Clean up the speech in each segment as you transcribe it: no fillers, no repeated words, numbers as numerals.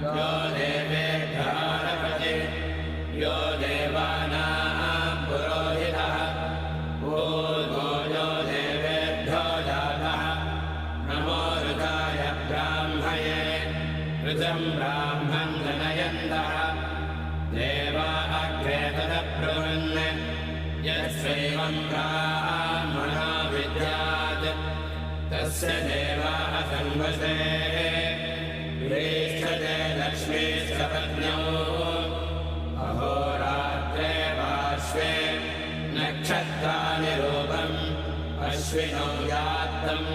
यो देवेभ्यः रपति यो देवानां पुरोहितः ऊर्ध्वो यो देवेभ्यो जातः नमो ऋताय ब्राह्मये ऋतं ब्राह्मं जनयन्तः देवा अग्रे तदब्रुवन् यस्यैवं ब्राह्मणो विद्यात् तस्य देवाः संवसे प्रेष्ठते लक्ष्मीस्तपत्न्यौ अहोरात्रे पार्श्वे नक्षत्राणि रूपम् अश्विनौ यात्तम्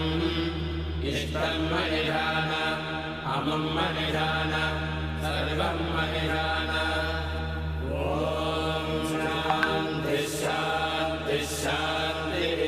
इष्टं मनिधान अमुं मनिधान सर्वं मनिधान ॐ शान्तिः शान्तिः शान्तिः।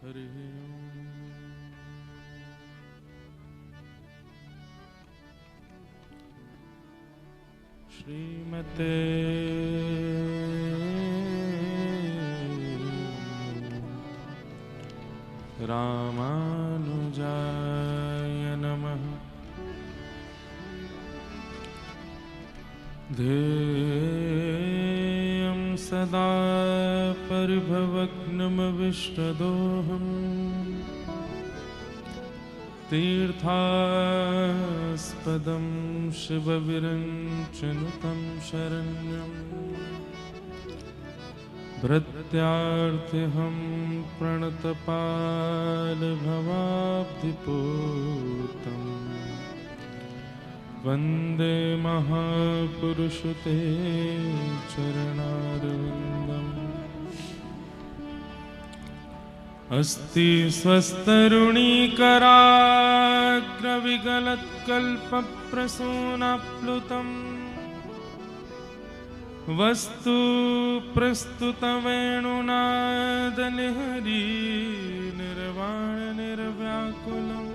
हरि श्रीमते रामानुजाय नमः। ध्येयं सदा परिभवग्नमविष्टदोहम् तीर्थास्पदं शिवविरञ्चनुतं शरण्यं भृत्यार्थिहं प्रणतपालभवाब्धिपूतं वन्दे महापुरुषं ते चरणारविन्दम्। अस्ति स्वस्तरुणीकराग्रविगलत्कल्पप्रसूनाप्लुतम् वस्तु प्रस्तुतवेणुनादनिहरी निर्वाणनिर्व्याकुलम्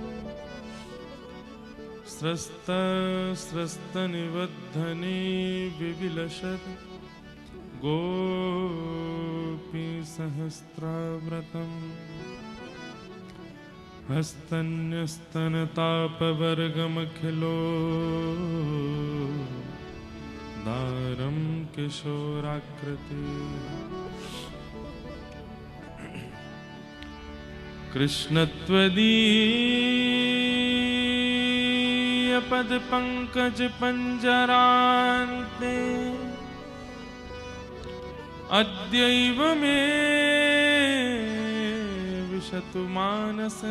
स्रस्तनिबद्धने विविलसत् गोपीसहस्राव्रतम् हस्तन्यस्तनतापवर्गमखिलो दारं किशोराकृति कृष्णत्वदीयपदपङ्कजपञ्जरान्ते अद्यैव मे विशतु मानसराजहंसः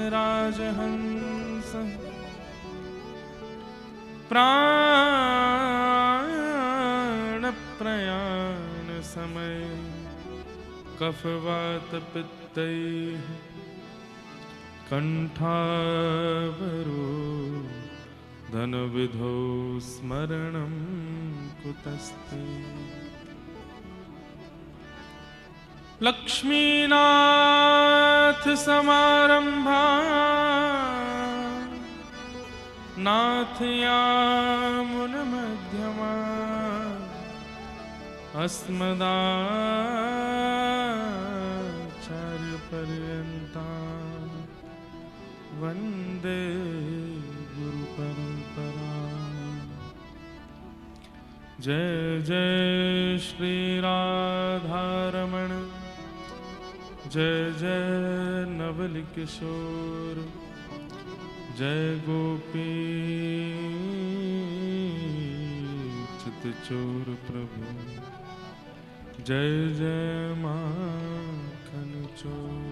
प्राणप्रयाणसमये कफवातपित्तैः कण्ठावरोधनविधौ स्मरणं कुतस्ते। लक्ष्मीनाथ समारंभा नाथयामुनमध्यमा अस्मदाचार्यपर्यन्ता वन्दे गुरुपरम्परा। जय जय श्री राधारमण जय जय नवल किशोर जय गोपी चितचोर प्रभु जय जय माखन चोर।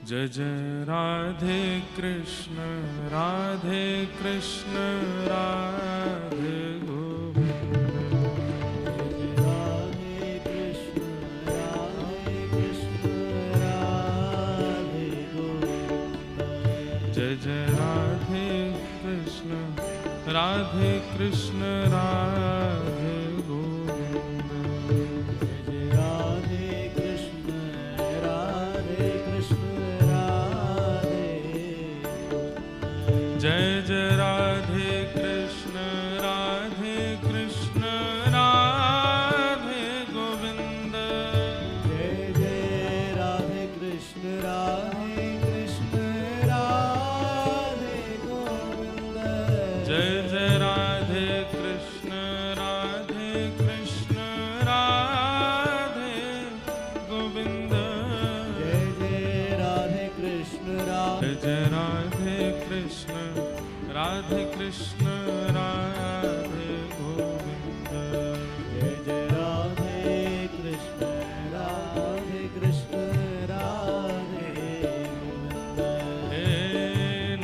जय जय राधे कृष्ण राधे कृष्ण राधे जय जय राधे कृष्ण राधे कृष्ण राधे गोविंद। जय राधे कृष्ण राधे कृष्ण राधे जय जय राधे कृष्ण राधे कृष्ण राधे गोविंद। जय जय राधे कृष्ण राधे कृष्ण राधे गोविंद। जय जय राधे कृष्ण राधे कृष्ण राधे गोविंद। जय जय राधे कृष्ण जय जय राधे कृष्ण राधे कृष्ण राधे गोविंद। जय जय राधे कृष्ण राधे कृष्ण राधे गोविंद। हे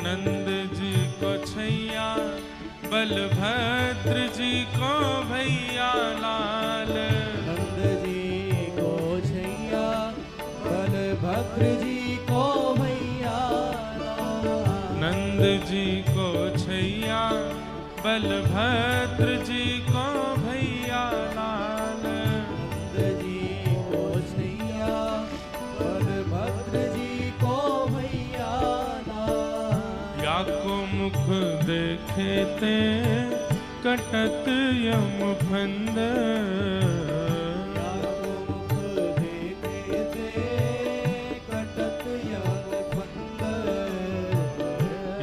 नंद जी को छैया बलभद्र जी को भैया लाल। नंद जी को छैया बलभद्र जी को भैया लाल। नंद जी को छैया बलभद्र जी को भैया लाल। नंद देखे ते कटत यम फंद।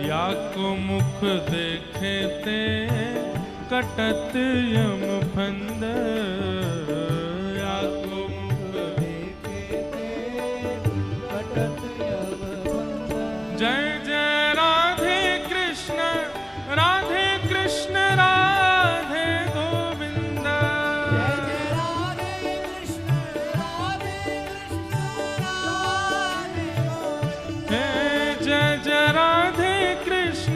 या को मुख देखे ते कटत यम फंद। या को मुख देखे ते कटत यम फंद। जय जय राधे कृष्ण राधे कृष्ण राधे गोविंद। जय जय राधे कृष्ण राधे कृष्ण राधे गोविंद। हे जय जय राधे कृष्ण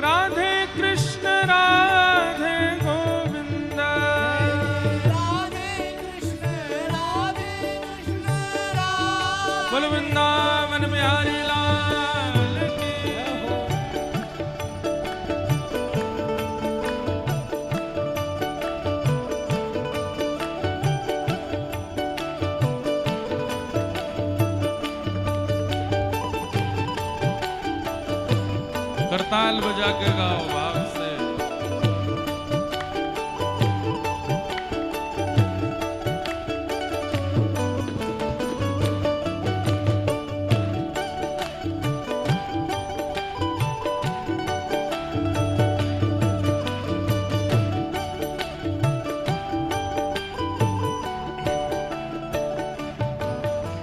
राधे कृष्ण राधे गोविंद। राधे कृष्ण राधे कृष्ण राधे। बोल वृंदावन बिहारी लाल की। करताल बजा के गाओ भाव से।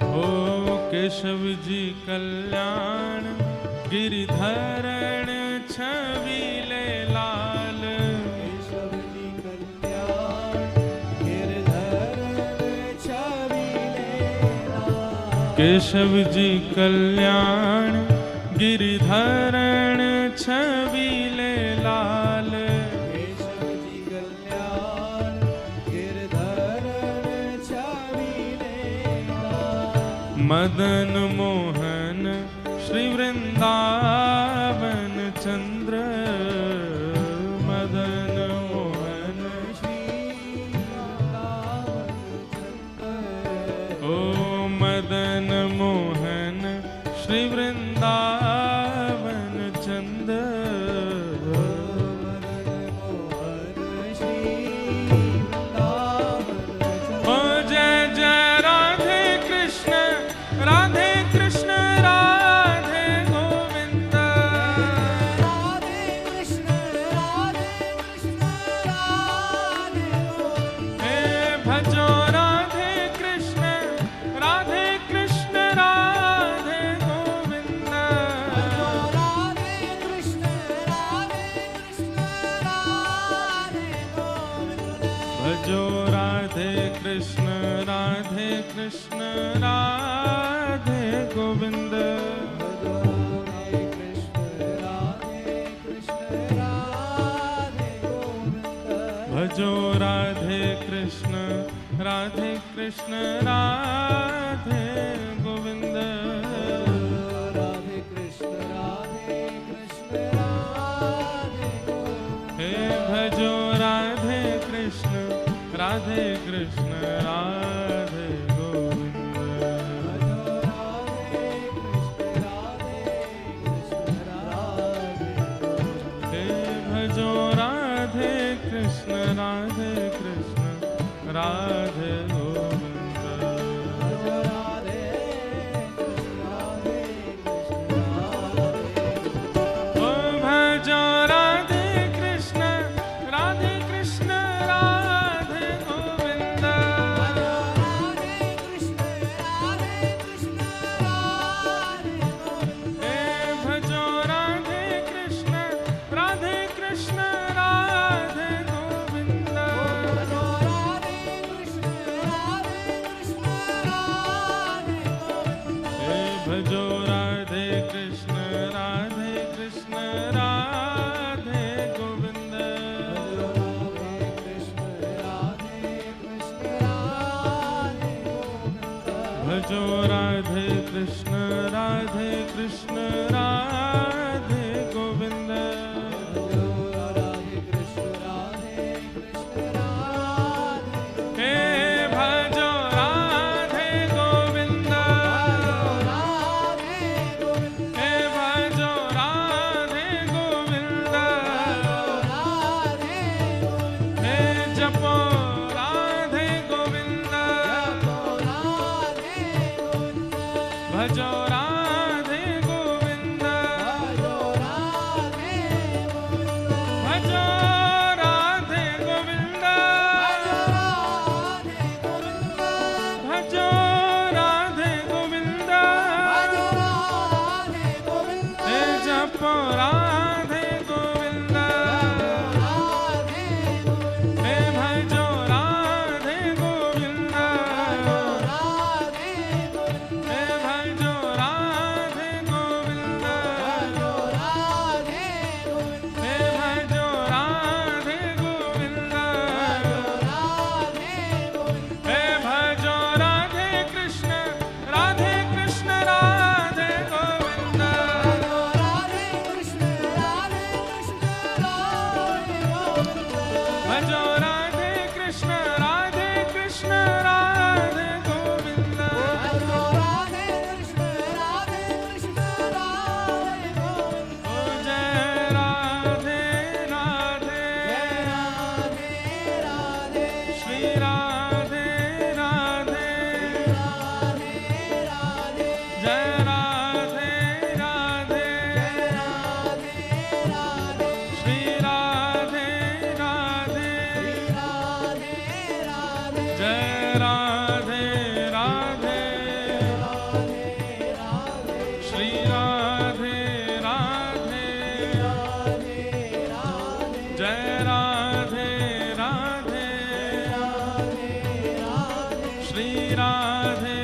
ओ केशव जी कल्याण गिरिधरण छबीले लाल। केशव जी कल्याण गिरधरण छबीले लाल। केशव जी कल्याण गिरिधरण छबीले लाल। केशव जी कल्याण गिरधरण छबीले लाल। मदन मोहन श्री वृंदावन चंद्र। मदन मोहन श्री वृंदावन चंद्र। ओ मदन मोहन श्री वृंदावन चंद्र। मदन मोहन श्री वृंदावन चंद्र। ओ जय जय राधे कृष्ण राधे कृष्ण राधे गोविंद। राधे कृष्ण राधे कृष्ण राधे गोविंद। हे भजो राधे कृष्ण राधे कृष्ण राधे गोविंद। राधे कृष्ण राधे कृष्ण राधे गोविंद। भजो राधे कृष्ण राधे कृष्ण राधे गोविंद। राधे कृष्ण राधे कृष्ण राधे गोविंद। भजो राधे कृष्ण राधे कृष्ण राधे गोविंद। राधे कृष्ण राधे कृष्ण राधे गोविंद। हे भजो राधे कृष्ण राधे कृष्ण राधे गोविंद। भजो राधे कृष्ण राधे कृष्ण राधे गोविंद। हे भजो राधे कृष्ण राधे कृष्ण राधे गोविंद। भजो राधे कृष्ण राधे कृष्ण राधे गोविंद। हे भजो राधे कृष्ण राधे कृष्ण राधे गोविंद। भजो राधे कृष्ण राधे कृष्ण राधे गोविंद। हे भजो राधे गोविंद। हे भजो राधे गोविंद। भजो राधे गोविंद भजो राधे गोविंद भजो राधे गोविंद हे जपो राधे गोविंद हे भजो राधे गोविंद हे भजो राधे गोविंद हे भजो राधे गोविंद हे भजो राधे कृष्ण राधे गोविंद भजो राधे कृष्ण राधे गोविंद ओ जय राधे राधे श्री राधे राधे जय राधे राधे श्री राधे राधे जय राधे राधे श्री राधे राधे जय राधे राधे श्री राधे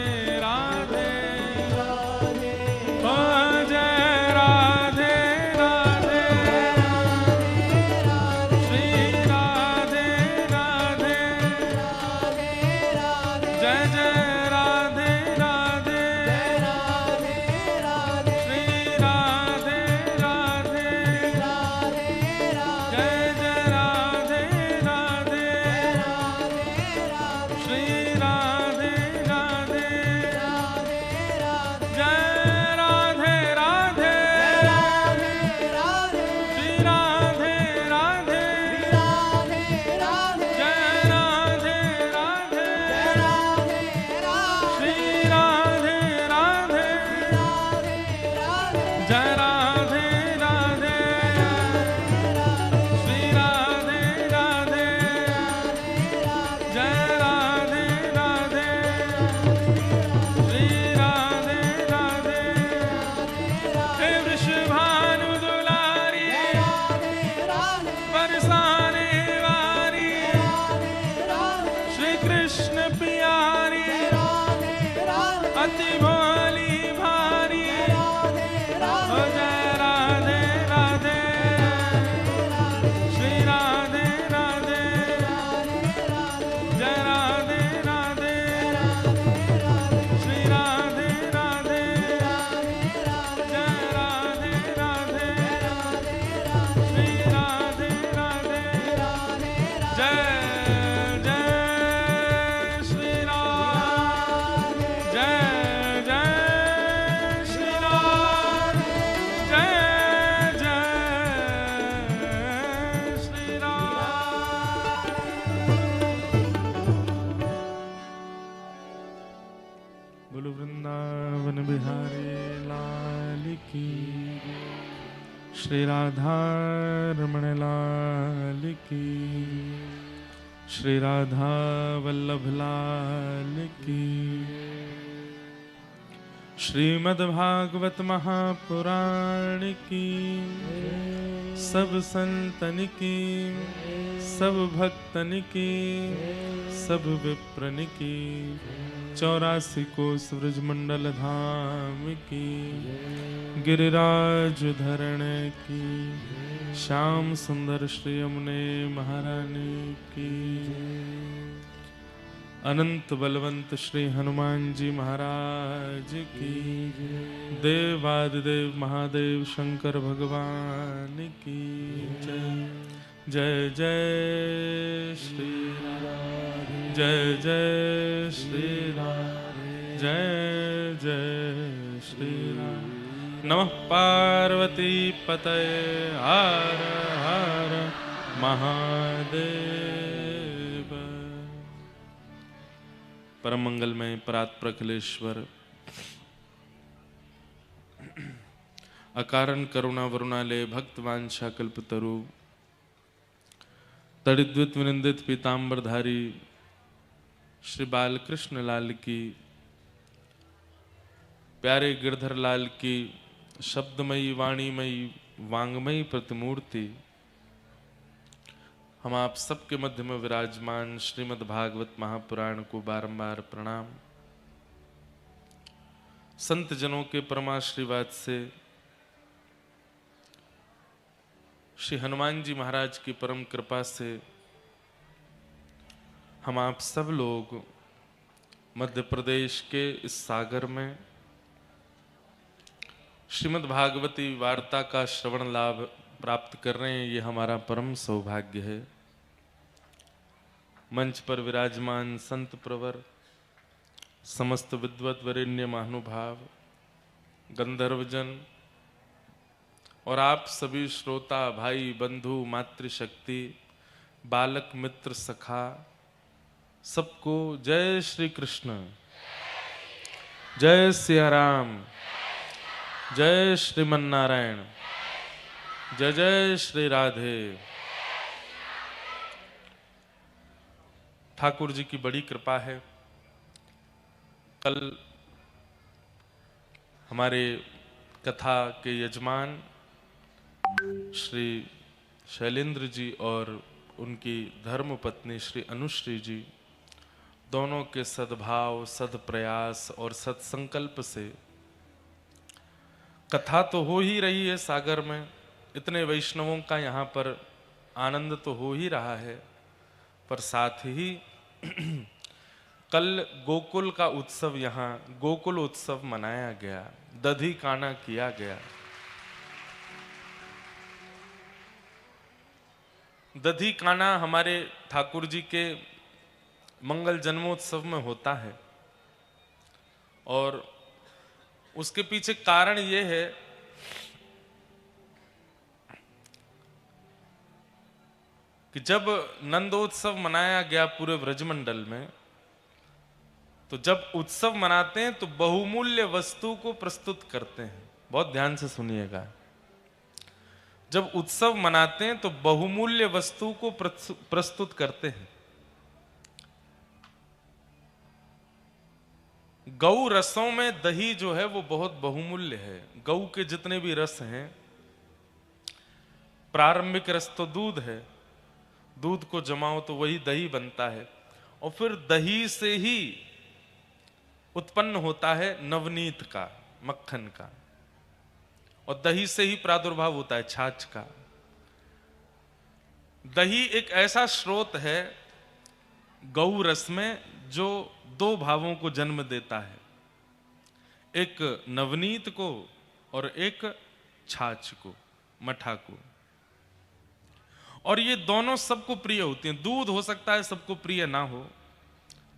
राधे ओ जय राधे राधे श्री राधे राधे जय जय राधे राधे श्री राधे राधे जय जय राधे राधे श्री राधे राधे जय राधे राधे श्री राधे राधे जय राधे राधे श्री राधे राधे जय राधे राधे श्री राधे राधे जय राधे राधे श्री राधे राधे हे वृषभानु दुलारी बरसाने वाली श्री कृष्ण प्यारी अति भोली भारी ओ जय राधे राधे श्री राधे राधे जय राधे राधे श्री राधे राधे जय राधे राधे श्री राधे राधे जय जय श्री राम जय जय श्री राम जय जय श्री राम बोलो वृंदावन बिहारी लाल की श्री राधा रमण लाल की श्री राधा वल्लभ लाल की श्रीमद्भागवत महापुराण की सब संतन की सब भक्तन की सब विप्रन की 84 कोस ब्रजमंडल धाम की गिरिराज धरण की श्याम सुंदर श्री यमुने महारानी की अनंत बलवंत श्री हनुमान जी महाराज की देवादिदेव महादेव शंकर भगवान की जय जय जय श्री राम जय जय श्री राम जय जय श्री राम नमः पार्वती पतये हर हर महादेव। परम मंगलमय परात्पर अखिलेश्वर अकारण करुणा वरुणालय भक्तवांछा कल्पतरु तड़िद्वित विनिंदित पीताम्बरधारी श्री बालकृष्ण लाल की, प्यारे गिरधर लाल की शब्दमयी वाणीमयी वांगमयी प्रतिमूर्ति, हम आप सबके मध्य में विराजमान श्रीमद् भागवत महापुराण को बारंबार प्रणाम। संत जनों के परमाशीर्वाद से, श्री हनुमान जी महाराज की परम कृपा से हम आप सब लोग मध्य प्रदेश के इस सागर में श्रीमद् भागवती वार्ता का श्रवण लाभ प्राप्त कर रहे हैं। ये हमारा परम सौभाग्य है। मंच पर विराजमान संत प्रवर, समस्त विद्वत वरेण्य महानुभाव, गंधर्वजन और आप सभी श्रोता भाई बंधु मातृशक्ति बालक मित्र सखा, सबको जय श्री कृष्ण, जय सिया राम, जय श्रीमन नारायण, जय जय श्री राधे। ठाकुर जी की बड़ी कृपा है। कल हमारे कथा के यजमान श्री शैलेंद्र जी और उनकी धर्मपत्नी श्री अनुश्री जी दोनों के सद्भाव, सद्प्रयास और सत्संकल्प से कथा तो हो ही रही है सागर में, इतने वैष्णवों का यहाँ पर आनंद तो हो ही रहा है, पर साथ ही कल गोकुल का उत्सव, यहाँ गोकुल उत्सव मनाया गया, दधी काना किया गया। दधी काना हमारे ठाकुर जी के मंगल जन्मोत्सव में होता है और उसके पीछे कारण ये है कि जब नंदोत्सव मनाया गया पूरे ब्रजमंडल में, तो जब उत्सव मनाते हैं तो बहुमूल्य वस्तु को प्रस्तुत करते हैं। बहुत ध्यान से सुनिएगा। जब उत्सव मनाते हैं तो बहुमूल्य वस्तु को प्रस्तुत करते हैं। गौ रसों में दही जो है वो बहुत बहुमूल्य है। गौ के जितने भी रस हैं, प्रारंभिक रस तो दूध है, दूध को जमाओ तो वही दही बनता है, और फिर दही से ही उत्पन्न होता है नवनीत का, मक्खन का, और दही से ही प्रादुर्भाव होता है छाछ का। दही एक ऐसा स्रोत है गौ रस में जो दो भावों को जन्म देता है, एक नवनीत को और एक छाछ को, मठा को। और ये दोनों सबको प्रिय होती हैं। दूध हो सकता है सबको प्रिय ना हो,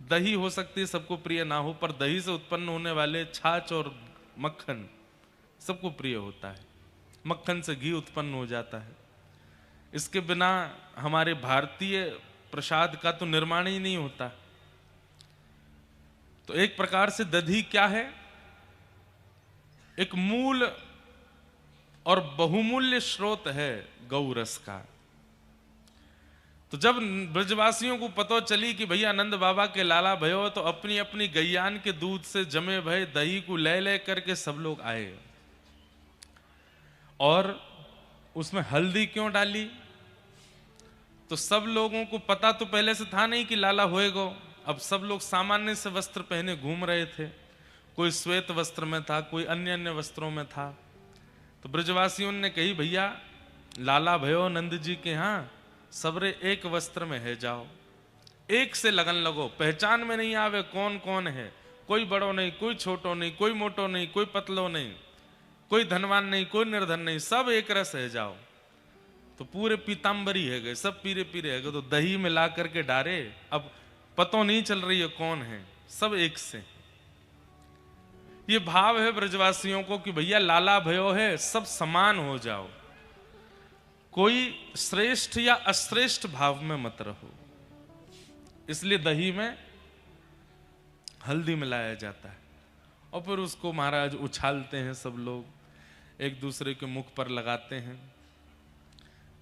दही हो सकती है सबको प्रिय ना हो, पर दही से उत्पन्न होने वाले छाछ और मक्खन सबको प्रिय होता है। मक्खन से घी उत्पन्न हो जाता है। इसके बिना हमारे भारतीय प्रसाद का तो निर्माण ही नहीं होता। तो एक प्रकार से दधी क्या है? एक मूल और बहुमूल्य स्रोत है गौ रस का। तो जब ब्रजवासियों को पता चली कि भैया आनंद बाबा के लाला भयो, तो अपनी अपनी गैयान के दूध से जमे भय दही को ले ले करके सब लोग आए। और उसमें हल्दी क्यों डाली? तो सब लोगों को पता तो पहले से था नहीं कि लाला होएगा। अब सब लोग सामान्य से वस्त्र पहने घूम रहे थे, कोई श्वेत वस्त्र में था, कोई अन्य अन्य वस्त्रों में था। तो ब्रजवासियों ने कही भैया लाला भयो नंद जी के यहाँ सबरे एक वस्त्र में है, जाओ एक से लगन लगो, पहचान में नहीं आवे कौन कौन है, कोई बड़ो नहीं, कोई छोटो नहीं, कोई मोटो नहीं, कोई पतलो नहीं, कोई धनवान नहीं, कोई निर्धन नहीं, सब एक रस है, जाओ। तो पूरे पीताम्बरी है गए, सब पीरे पीरे है गए। तो दही में ला करके डारे, अब पतो नहीं चल रही है कौन है, सब एक से। ये भाव है ब्रजवासियों को कि भैया लाला भयो है, सब समान हो जाओ, कोई श्रेष्ठ या अश्रेष्ठ भाव में मत रहो। इसलिए दही में हल्दी मिलाया जाता है और फिर उसको महाराज उछालते हैं सब लोग। एक दूसरे के मुख पर लगाते हैं।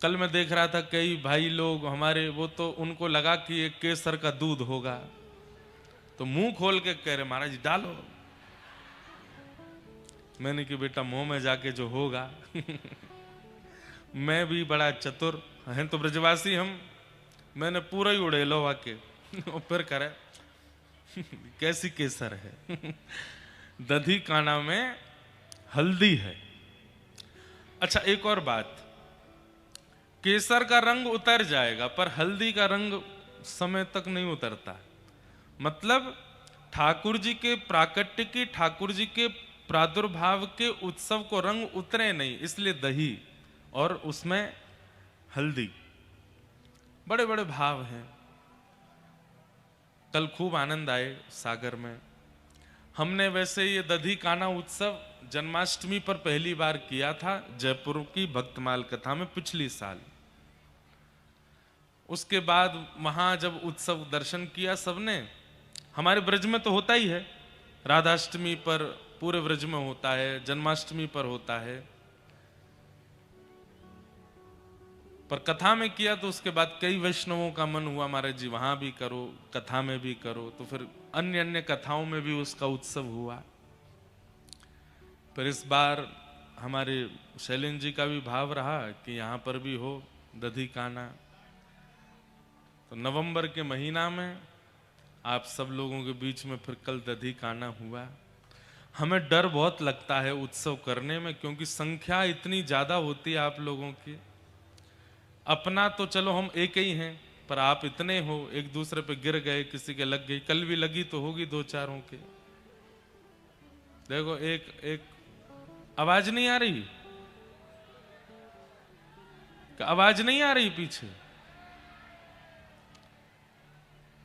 कल मैं देख रहा था कई भाई लोग हमारे, वो तो उनको लगा कि ये केसर का दूध होगा, तो मुंह खोल के कह रहे महाराज डालो। मैंने कि बेटा मुंह में जाके जो होगा मैं भी बड़ा चतुर हैं तो ब्रजवासी हम, मैंने पूरा ही उड़ेलो वाके और फिर करे कैसी केसर है दधी काना में हल्दी है। अच्छा एक और बात, केसर का रंग उतर जाएगा पर हल्दी का रंग समय तक नहीं उतरता। मतलब ठाकुर जी के प्राकट्य की, ठाकुर जी के प्रादुर्भाव के उत्सव को रंग उतरे नहीं, इसलिए दही और उसमें हल्दी, बड़े बड़े भाव हैं। कल खूब आनंद आए सागर में। हमने वैसे ये दधी काना उत्सव जन्माष्टमी पर पहली बार किया था जयपुर की भक्तमाल कथा में पिछली साल। उसके बाद वहां जब उत्सव दर्शन किया सबने, हमारे ब्रज में तो होता ही है, राधाष्टमी पर पूरे ब्रज में होता है, जन्माष्टमी पर होता है, पर कथा में किया तो उसके बाद कई वैष्णवों का मन हुआ महाराज जी वहां भी करो, कथा में भी करो, तो फिर अन्य अन्य कथाओं में भी उसका उत्सव हुआ। पर इस बार हमारे शैलेंद्र जी का भी भाव रहा कि यहाँ पर भी हो दधी काना। तो नवंबर के महीना में आप सब लोगों के बीच में फिर कल दधी काना हुआ। हमें डर बहुत लगता है उत्सव करने में, क्योंकि संख्या इतनी ज्यादा होती है आप लोगों की। अपना तो चलो हम एक ही हैं, पर आप इतने हो, एक दूसरे पे गिर गए, किसी के लग गई, कल भी लगी तो होगी दो चारों के। देखो एक आवाज नहीं आ रही, आवाज नहीं आ रही पीछे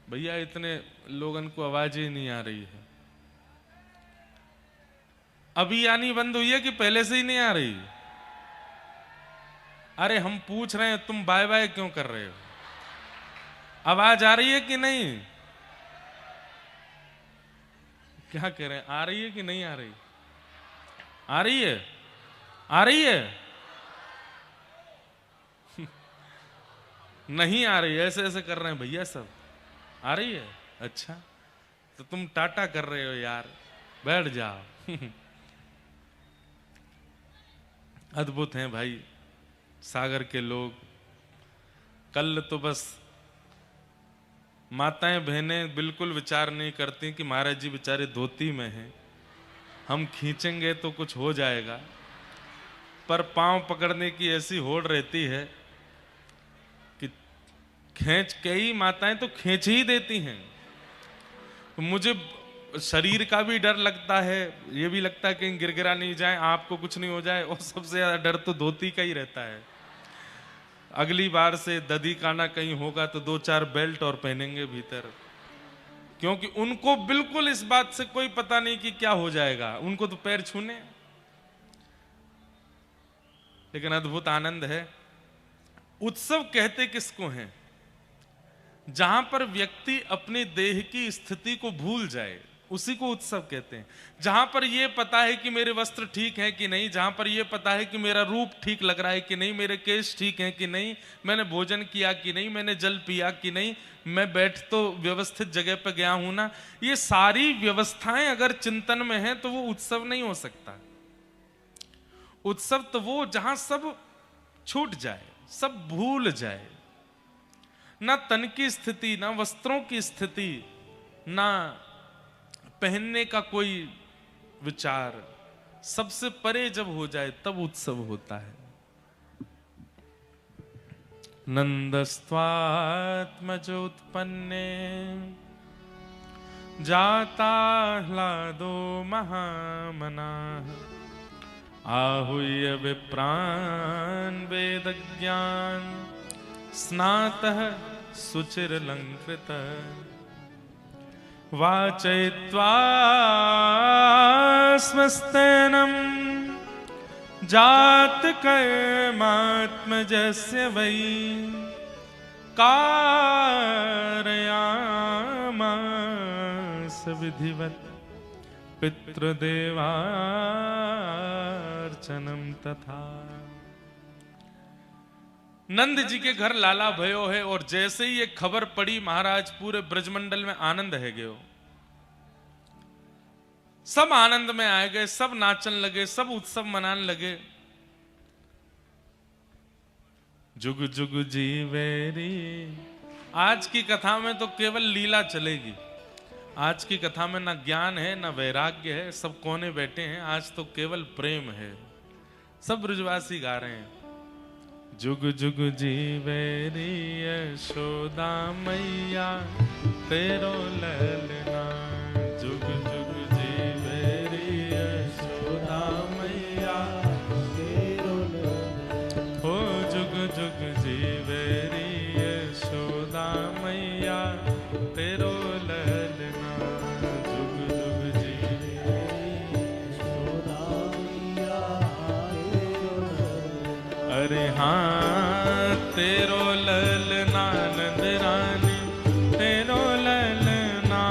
भैया, इतने लोगन को आवाज ही नहीं आ रही है। अभी आनी बंद हुई है कि पहले से ही नहीं आ रही? अरे हम पूछ रहे हैं, तुम बाय बाय क्यों कर रहे हो? आवाज आ रही है कि नहीं? क्या कह रहे हैं, आ रही है कि नहीं आ रही? आ रही है, आ रही है नहीं आ रही, ऐसे ऐसे कर रहे हैं भैया सब। आ रही है? अच्छा, तो तुम टाटा कर रहे हो यार, बैठ जाओ अद्भुत हैं भाई सागर के लोग। कल तो बस माताएं बहनें बिल्कुल विचार नहीं करती कि महाराज जी बेचारे धोती में हैं, हम खींचेंगे तो कुछ हो जाएगा, पर पांव पकड़ने की ऐसी होड़ रहती है कि खींच, कई माताएं तो खींच ही देती हैं। मुझे शरीर का भी डर लगता है, ये भी लगता है कहीं गिरगिरा नहीं जाए, आपको कुछ नहीं हो जाए, और सबसे ज्यादा डर तो धोती का ही रहता है। अगली बार से दधी काना कहीं होगा तो 2-4 बेल्ट और पहनेंगे भीतर, क्योंकि उनको बिल्कुल इस बात से कोई पता नहीं कि क्या हो जाएगा, उनको तो पैर छूने। लेकिन अद्भुत आनंद है। उत्सव कहते किसको हैं? जहां पर व्यक्ति अपनी देह की स्थिति को भूल जाए उसी को उत्सव कहते हैं। जहां पर यह पता है कि मेरे वस्त्र ठीक है कि नहीं, जहां पर यह पता है कि मेरा रूप ठीक लग रहा है कि नहीं, मेरे केश ठीक हैं कि नहीं, मैंने भोजन किया कि नहीं, मैंने जल पिया कि नहीं, मैं बैठ तो व्यवस्थित जगह पर गया हूं ना, ये सारी व्यवस्थाएं अगर चिंतन में हैं तो वो उत्सव नहीं हो सकता। उत्सव तो वो जहां सब छूट जाए, सब भूल जाए, ना तन की स्थिति, ना वस्त्रों की स्थिति, ना पहनने का कोई विचार, सबसे परे जब हो जाए तब उत्सव होता है। नंदस्त्वात्मजोत्पन्ने जाता ह्लादो महामनाः आहूय विप्रान् वेदज्ञान स्नातः शुचिरलंकृतः वाचयित्वा स्वस्तेनं जातकर्मात्मजस्य वै कारयामास विधिवत् पितृदेवार्चनम्। कांचनम तथा। नंद जी के घर लाला भयो है, और जैसे ही ये खबर पड़ी महाराज पूरे ब्रजमंडल में आनंद है गयो। सब आनंद में आए गए, सब नाचन लगे, सब उत्सव मनाने लगे। जुग जुग जीवेरी। आज की कथा में तो केवल लीला चलेगी। आज की कथा में ना ज्ञान है ना वैराग्य है, सब कोने बैठे हैं। आज तो केवल प्रेम है। सब ब्रजवासी गा रहे हैं, जुग जुग जीवेरी यशोदा मैया तेरो ललना। जुग जुग जीवेरी यशोदा मैया तेरो ललना। हो जुग जुग जीवेरी यशोदा मैया तेरो ललना। जुग जुग जीवेरी यशोदा मैया तेरो ललना। अरे हाँ तेरो ललना नंद रानी तेरो ललना।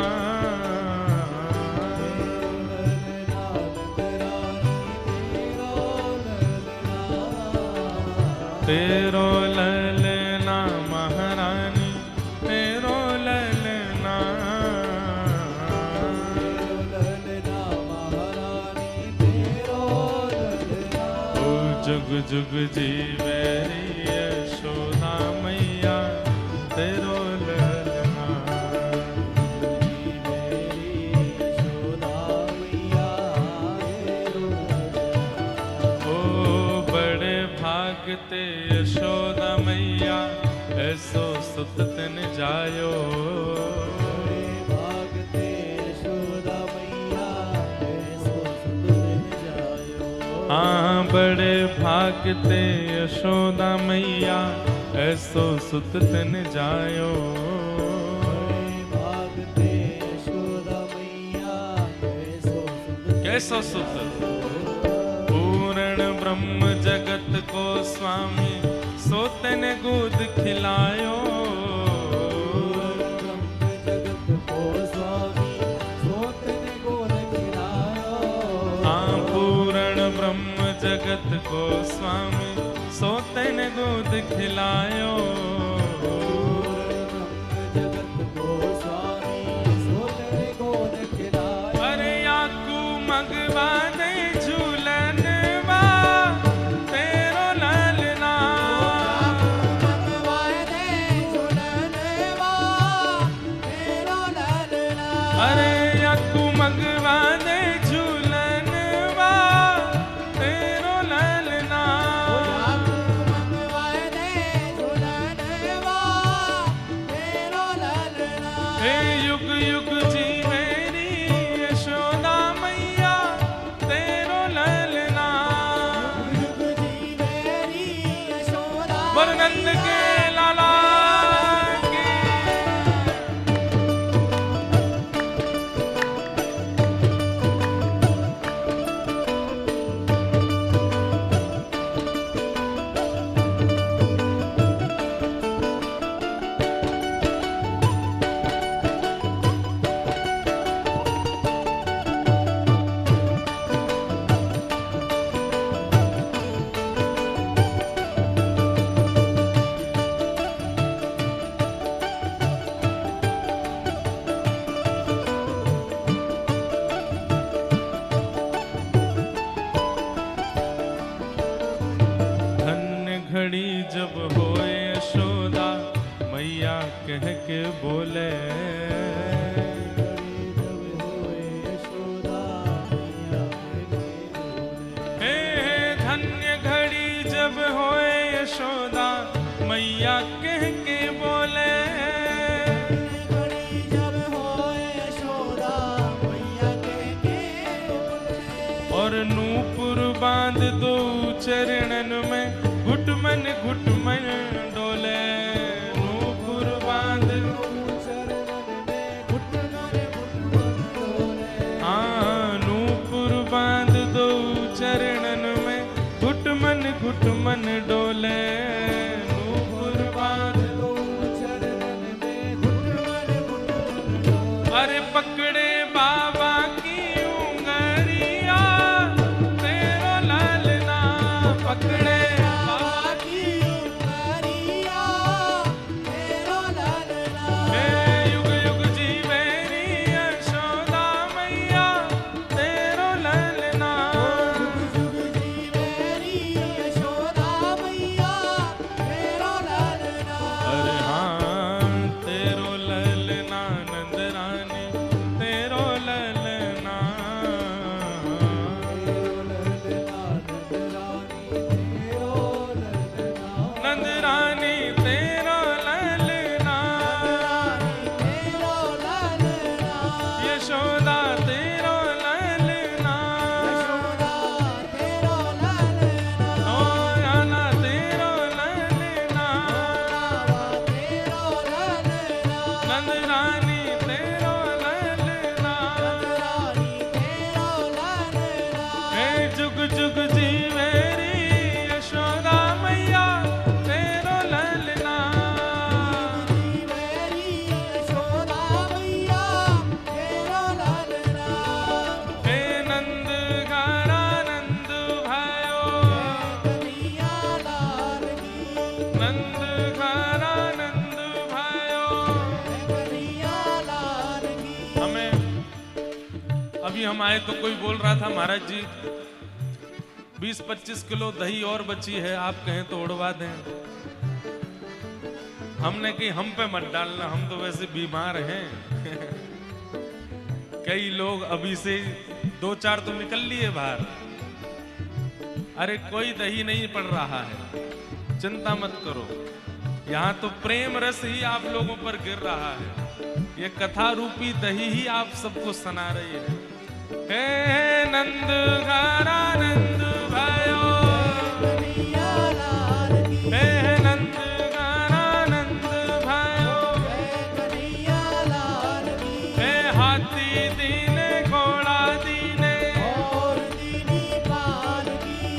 तेरो ललना महारानी तेरो ललना। ओ जुग जुग जीवेरी यशोदा मैया तेरो ललना। ओ बड़े भागते यशोदा मैया ऐसो सुत तन जायो। हाँ बड़े भागते यशोदा मैया ऐसो सुत तन जायो। कैसो सुत? पूर्ण ब्रह्म जगत को स्वामी सोते ने गोद खिलायो। हाँ पूर्ण ब्रह्म जगत को स्वामी सोते ने गोद खिलायो। अरे याकू मगवा दे झूलन वा तेरो ललना। अरे याकू मगवा दे झूलन वा तेरो ललना। हे युग युग जीवेरी यशोदा मैया तेरो ललना। बोल नंद के लाला की। धन्य घड़ी जब होए यशोदा मैया कह के बोले। हे धन्य घड़ी जब होए यशोदा मैया कह के बोले। और नूपुर बांध दो चरणन में घुटमन घुटमन डोले। नूपुर बांध हाँ नूपुर बांध दो चरणन में घुटमन घुटमन डोले। नूपुर बांध दो चरणन में घुटमन घुटमन। अरे पकड़े बाबा की उंगरिया तेरो ललना। हम आए तो कोई बोल रहा था महाराज जी 20-25 किलो दही और बची है, आप कहें तो उड़वा दें। हमने कही हम पे मत डालना, हम तो वैसे बीमार हैं। कई लोग अभी से 2-4 तो निकल लिए बाहर। अरे कोई दही नहीं पड़ रहा है, चिंता मत करो, यहाँ तो प्रेम रस ही आप लोगों पर गिर रहा है। ये कथा रूपी दही ही आप सबको सुना रही है। हे नंद घरानंद भयो, हे नंद घरानंद भयो, हे हाथी दीने घोड़ा दीने,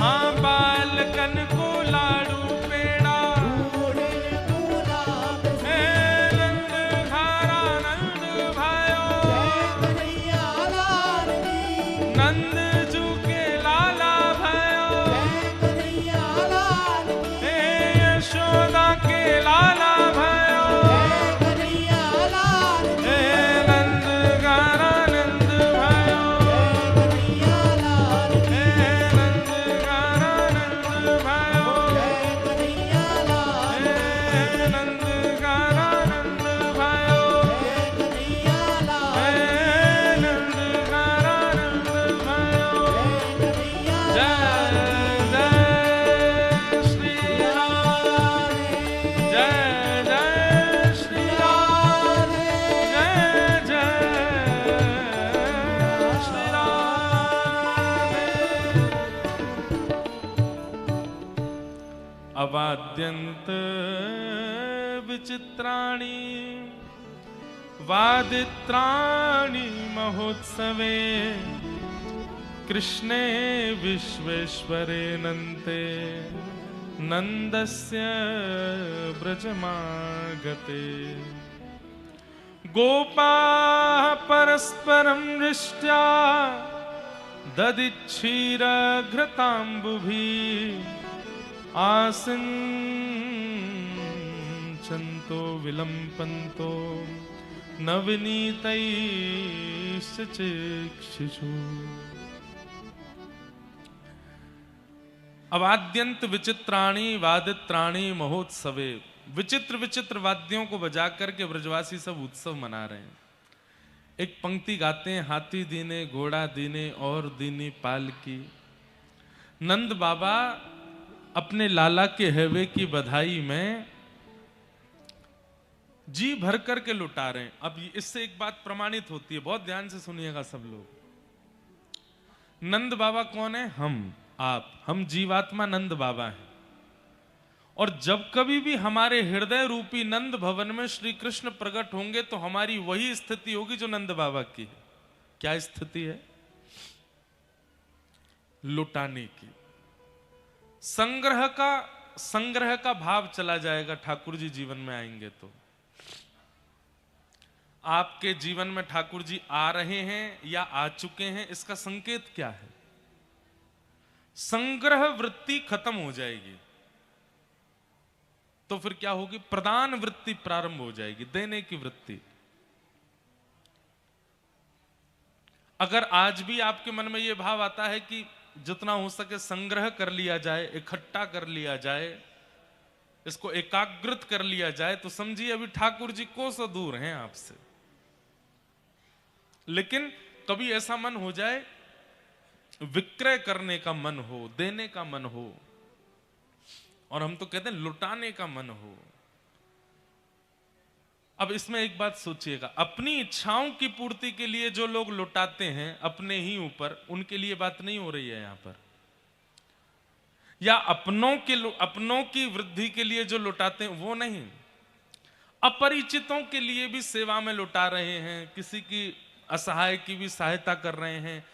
हाँ बालकन को लाडू पेड़ा, हे नंद घरानंद भयो, नंद जू के लाला भयो, हे यशोदा के लाला भयो, हे नंद घरानंद भयो, हे नंद घरानंद भयो, हे नंद घरानंद भयो, हे नंद घरानंद भयो। जय जय श्री राम, जय जय श्री राम, जय जय श्री राम। अवाद्यन्त विचित्राणि वादित्राणि महोत्सवे, कृष्णे विश्वेश्वरे नन्ते, नन्दस्य व्रजमागते। गोपाः परस्परं दृष्ट्या ददिच्छीरघृताम्बुभिः, आसिञ्चन्तो विलम्पन्तो नवनीतैश्च चेक्षुषु। अवाद्यंत विचित्राणि वादित्राणि महोत्सवे, विचित्र विचित्र वाद्यों को बजा करके ब्रजवासी सब उत्सव मना रहे हैं। एक पंक्ति गाते हैं, हाथी दीने घोड़ा दीने और दीनी पालकी। नंद बाबा अपने लाला के हैवे की बधाई में जी भर करके लुटा रहे हैं। अब इससे एक बात प्रमाणित होती है, बहुत ध्यान से सुनिएगा सब लोग। नंद बाबा कौन है? हम जीवात्मा नंद बाबा हैं। और जब कभी भी हमारे हृदय रूपी नंद भवन में श्री कृष्ण प्रकट होंगे तो हमारी वही स्थिति होगी जो नंद बाबा की है। क्या स्थिति है? लुटाने की। संग्रह का भाव चला जाएगा। ठाकुर जी जीवन में आएंगे तो आपके जीवन में ठाकुर जी आ रहे हैं या आ चुके हैं, इसका संकेत क्या है? संग्रह वृत्ति खत्म हो जाएगी तो फिर क्या होगी? प्रदान वृत्ति प्रारंभ हो जाएगी, देने की वृत्ति। अगर आज भी आपके मन में यह भाव आता है कि जितना हो सके संग्रह कर लिया जाए, इकट्ठा कर लिया जाए, इसको एकाग्रत कर लिया जाए, तो समझिए अभी ठाकुर जी कोसों दूर हैं आपसे। लेकिन कभी ऐसा मन हो जाए, विक्रय करने का मन हो, देने का मन हो, और हम तो कहते हैं लुटाने का मन हो। अब इसमें एक बात सोचिएगा, अपनी इच्छाओं की पूर्ति के लिए जो लोग लुटाते हैं अपने ही ऊपर, उनके लिए बात नहीं हो रही है यहां पर। या अपनों की वृद्धि के लिए जो लुटाते हैं वो नहीं, अपरिचितों के लिए भी सेवा में लुटा रहे हैं, किसी की असहाय की भी सहायता कर रहे हैं।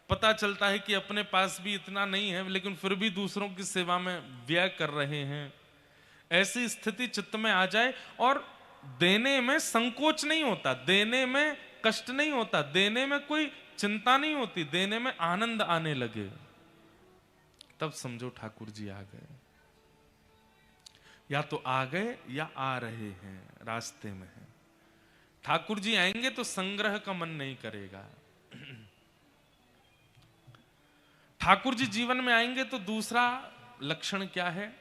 पता चलता है कि अपने पास भी इतना नहीं है लेकिन फिर भी दूसरों की सेवा में व्यय कर रहे हैं। ऐसी स्थिति चित्त में आ जाए और देने में संकोच नहीं होता, देने में कष्ट नहीं होता, देने में कोई चिंता नहीं होती, देने में आनंद आने लगे, तब समझो ठाकुर जी आ गए। या तो आ गए या आ रहे हैं, रास्ते में है। ठाकुर जी आएंगे तो संग्रह का मन नहीं करेगा। ठाकुर जी जीवन में आएंगे तो दूसरा लक्षण क्या है?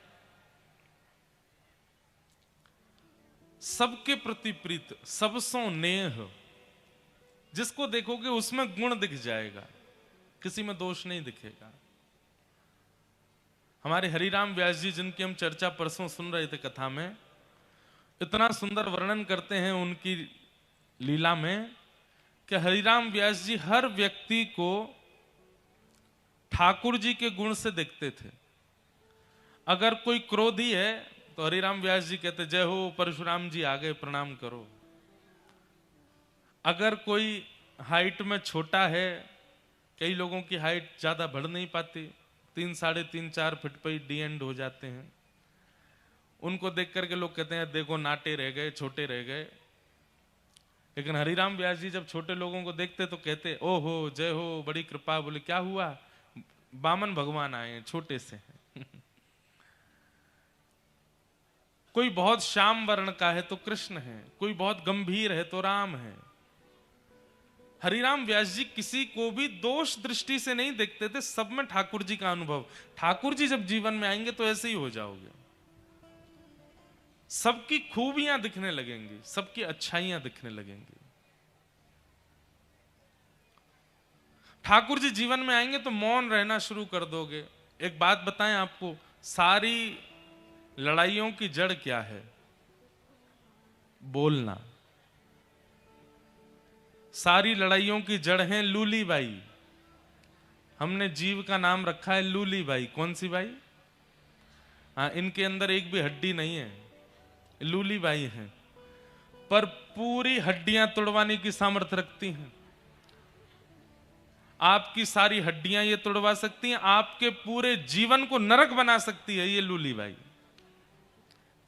सबके प्रति प्रीत, सबसों नेह। जिसको देखोगे उसमें गुण दिख जाएगा, किसी में दोष नहीं दिखेगा। हमारे हरिराम व्यास जी, जिनकी हम चर्चा परसों सुन रहे थे कथा में, इतना सुंदर वर्णन करते हैं उनकी लीला में कि हरिराम व्यास जी हर व्यक्ति को ठाकुर जी के गुण से देखते थे। अगर कोई क्रोधी है तो हरिराम व्यास जी कहते जय हो परशुराम जी आ गए, प्रणाम करो। अगर कोई हाइट में छोटा है, कई लोगों की हाइट ज्यादा बढ़ नहीं पाती, 3, साढ़े 3, 4 फीट पे ही डी एंड हो जाते हैं, उनको देख करके लोग कहते हैं देखो नाटे रह गए, छोटे रह गए। लेकिन हरिराम व्यास जी जब छोटे लोगों को देखते तो कहते ओहो जय हो, बड़ी कृपा। बोले क्या हुआ? बामन भगवान आए हैं, छोटे से हैं। कोई बहुत श्याम वर्ण का है तो कृष्ण है, कोई बहुत गंभीर है तो राम है। हरिराम व्यास जी किसी को भी दोष दृष्टि से नहीं देखते थे, सब में ठाकुर जी का अनुभव। ठाकुर जी जब जीवन में आएंगे तो ऐसे ही हो जाओगे, सबकी खूबियां दिखने लगेंगी, सबकी अच्छाइयां दिखने लगेंगी। ठाकुर जी जीवन में आएंगे तो मौन रहना शुरू कर दोगे। एक बात बताएं आपको, सारी लड़ाइयों की जड़ क्या है? बोलना। सारी लड़ाइयों की जड़ है लूली बाई। हमने जीव का नाम रखा है लूली बाई। कौन सी बाई? हाँ, इनके अंदर एक भी हड्डी नहीं है, लूली बाई है, पर पूरी हड्डियां तोड़वाने की सामर्थ्य रखती हैं। आपकी सारी हड्डियां ये तोड़वा सकती हैं, आपके पूरे जीवन को नरक बना सकती है ये लूली बाई।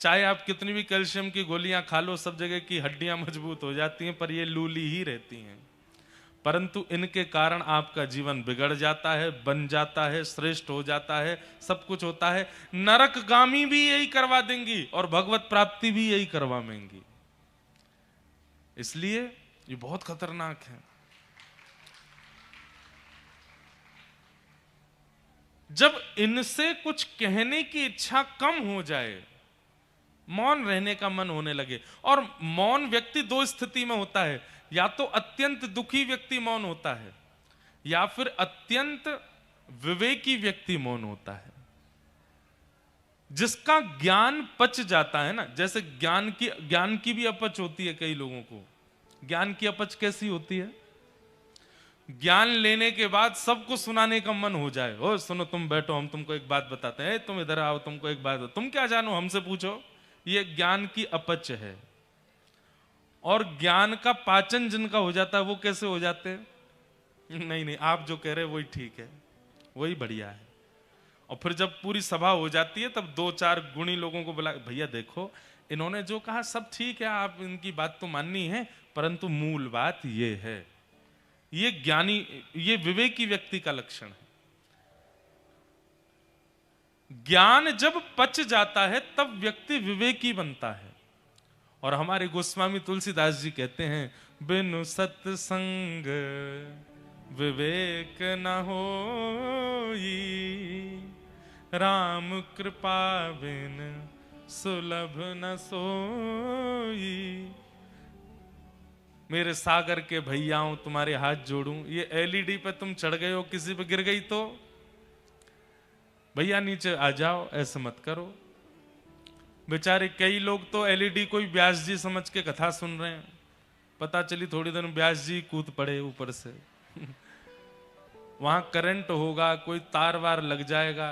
चाहे आप कितनी भी कैल्शियम की गोलियां खा लो, सब जगह की हड्डियां मजबूत हो जाती हैं, पर ये लूली ही रहती हैं। परंतु इनके कारण आपका जीवन बिगड़ जाता है, बन जाता है, श्रेष्ठ हो जाता है, सब कुछ होता है। नरकगामी भी यही करवा देंगी और भगवत प्राप्ति भी यही करवाएंगी। इसलिए ये बहुत खतरनाक है। जब इनसे कुछ कहने की इच्छा कम हो जाए, मौन रहने का मन होने लगे, और मौन व्यक्ति दो स्थिति में होता है, या तो अत्यंत दुखी व्यक्ति मौन होता है, या फिर अत्यंत विवेकी व्यक्ति मौन होता है। जिसका ज्ञान पच जाता है ना, जैसे ज्ञान की भी अपच होती है कई लोगों को। ज्ञान की अपच कैसी होती है? ज्ञान लेने के बाद सबको सुनाने का मन हो जाए। ओ सुनो, तुम बैठो, हम तुमको एक बात बताते हैं, तुम इधर आओ, तुमको एक बात, तुम क्या जानो, हमसे पूछो। ये ज्ञान की अपच है। और ज्ञान का पाचन जिनका हो जाता है वो कैसे हो जाते हैं? नहीं, आप जो कह रहे हैं वही ठीक है, वही बढ़िया है। और फिर जब पूरी सभा हो जाती है तब 2-4 गुणी लोगों को बुला, भैया देखो इन्होंने जो कहा सब ठीक है, आप इनकी बात तो माननी है, परंतु मूल बात ये है। ये ज्ञानी, ये विवेकी व्यक्ति का लक्षण है। ज्ञान जब पच जाता है तब व्यक्ति विवेकी बनता है। और हमारे गोस्वामी तुलसीदास जी कहते हैं, बिनु सत्संग विवेक न होई, राम कृपा बिन सुलभ न सोई। मेरे सागर के भैयाओं, तुम्हारे हाथ जोड़ूं, ये एलईडी पे तुम चढ़ गए हो, किसी पे गिर गई तो भैया नीचे आ जाओ, ऐसे मत करो। बेचारे कई लोग तो एलईडी को ही व्यास जी समझ के कथा सुन रहे हैं, पता चली थोड़ी देर में व्यास जी कूद पड़े ऊपर से। वहां करंट होगा, कोई तार वार लग जाएगा।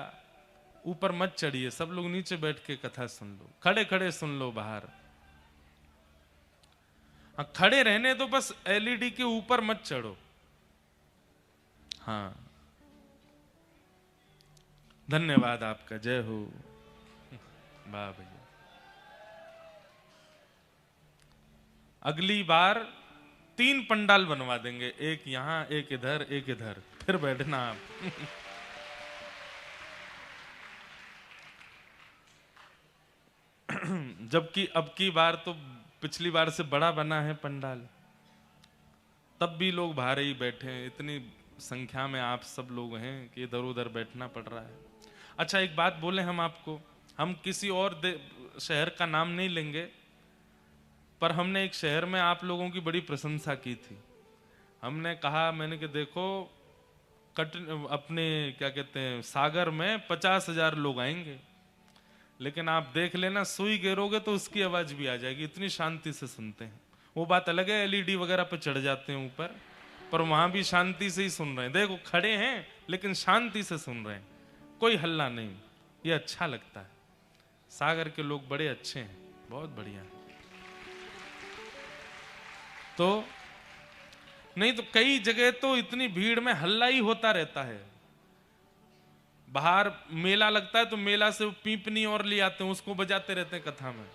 ऊपर मत चढ़िए, सब लोग नीचे बैठ के कथा सुन लो, खड़े खड़े सुन लो बाहर। खड़े रहने दो, बस एलईडी के ऊपर मत चढ़ो। हाँ, धन्यवाद आपका, जय हो। वाह भैया। अगली बार 3 पंडाल बनवा देंगे, एक यहां, एक इधर, एक इधर, फिर बैठना आप। जबकि अब की बार तो पिछली बार से बड़ा बना है पंडाल, तब भी लोग बाहर ही बैठे हैं, इतनी संख्या में आप सब लोग हैं कि इधर उधर बैठना पड़ रहा है। अच्छा एक बात बोले हम आपको, हम किसी और शहर का नाम नहीं लेंगे, पर हमने एक शहर में आप लोगों की बड़ी प्रशंसा की थी। हमने कहा, मैंने कि देखो अपने क्या कहते हैं सागर में 50,000 लोग आएंगे, लेकिन आप देख लेना सुई गिरोगे तो उसकी आवाज भी आ जाएगी, इतनी शांति से सुनते हैं। वो बात अलग है एलईडी वगैरह पे चढ़ जाते हैं ऊपर, पर वहां भी शांति से ही सुन रहे हैं। देखो खड़े हैं लेकिन शांति से सुन रहे हैं, कोई हल्ला नहीं। ये अच्छा लगता है। सागर के लोग बड़े अच्छे हैं, बहुत बढ़िया है। तो नहीं तो कई जगह तो इतनी भीड़ में हल्ला ही होता रहता है। बाहर मेला लगता है तो मेला से पीपनी और ले आते हैं, उसको बजाते रहते हैं कथा में।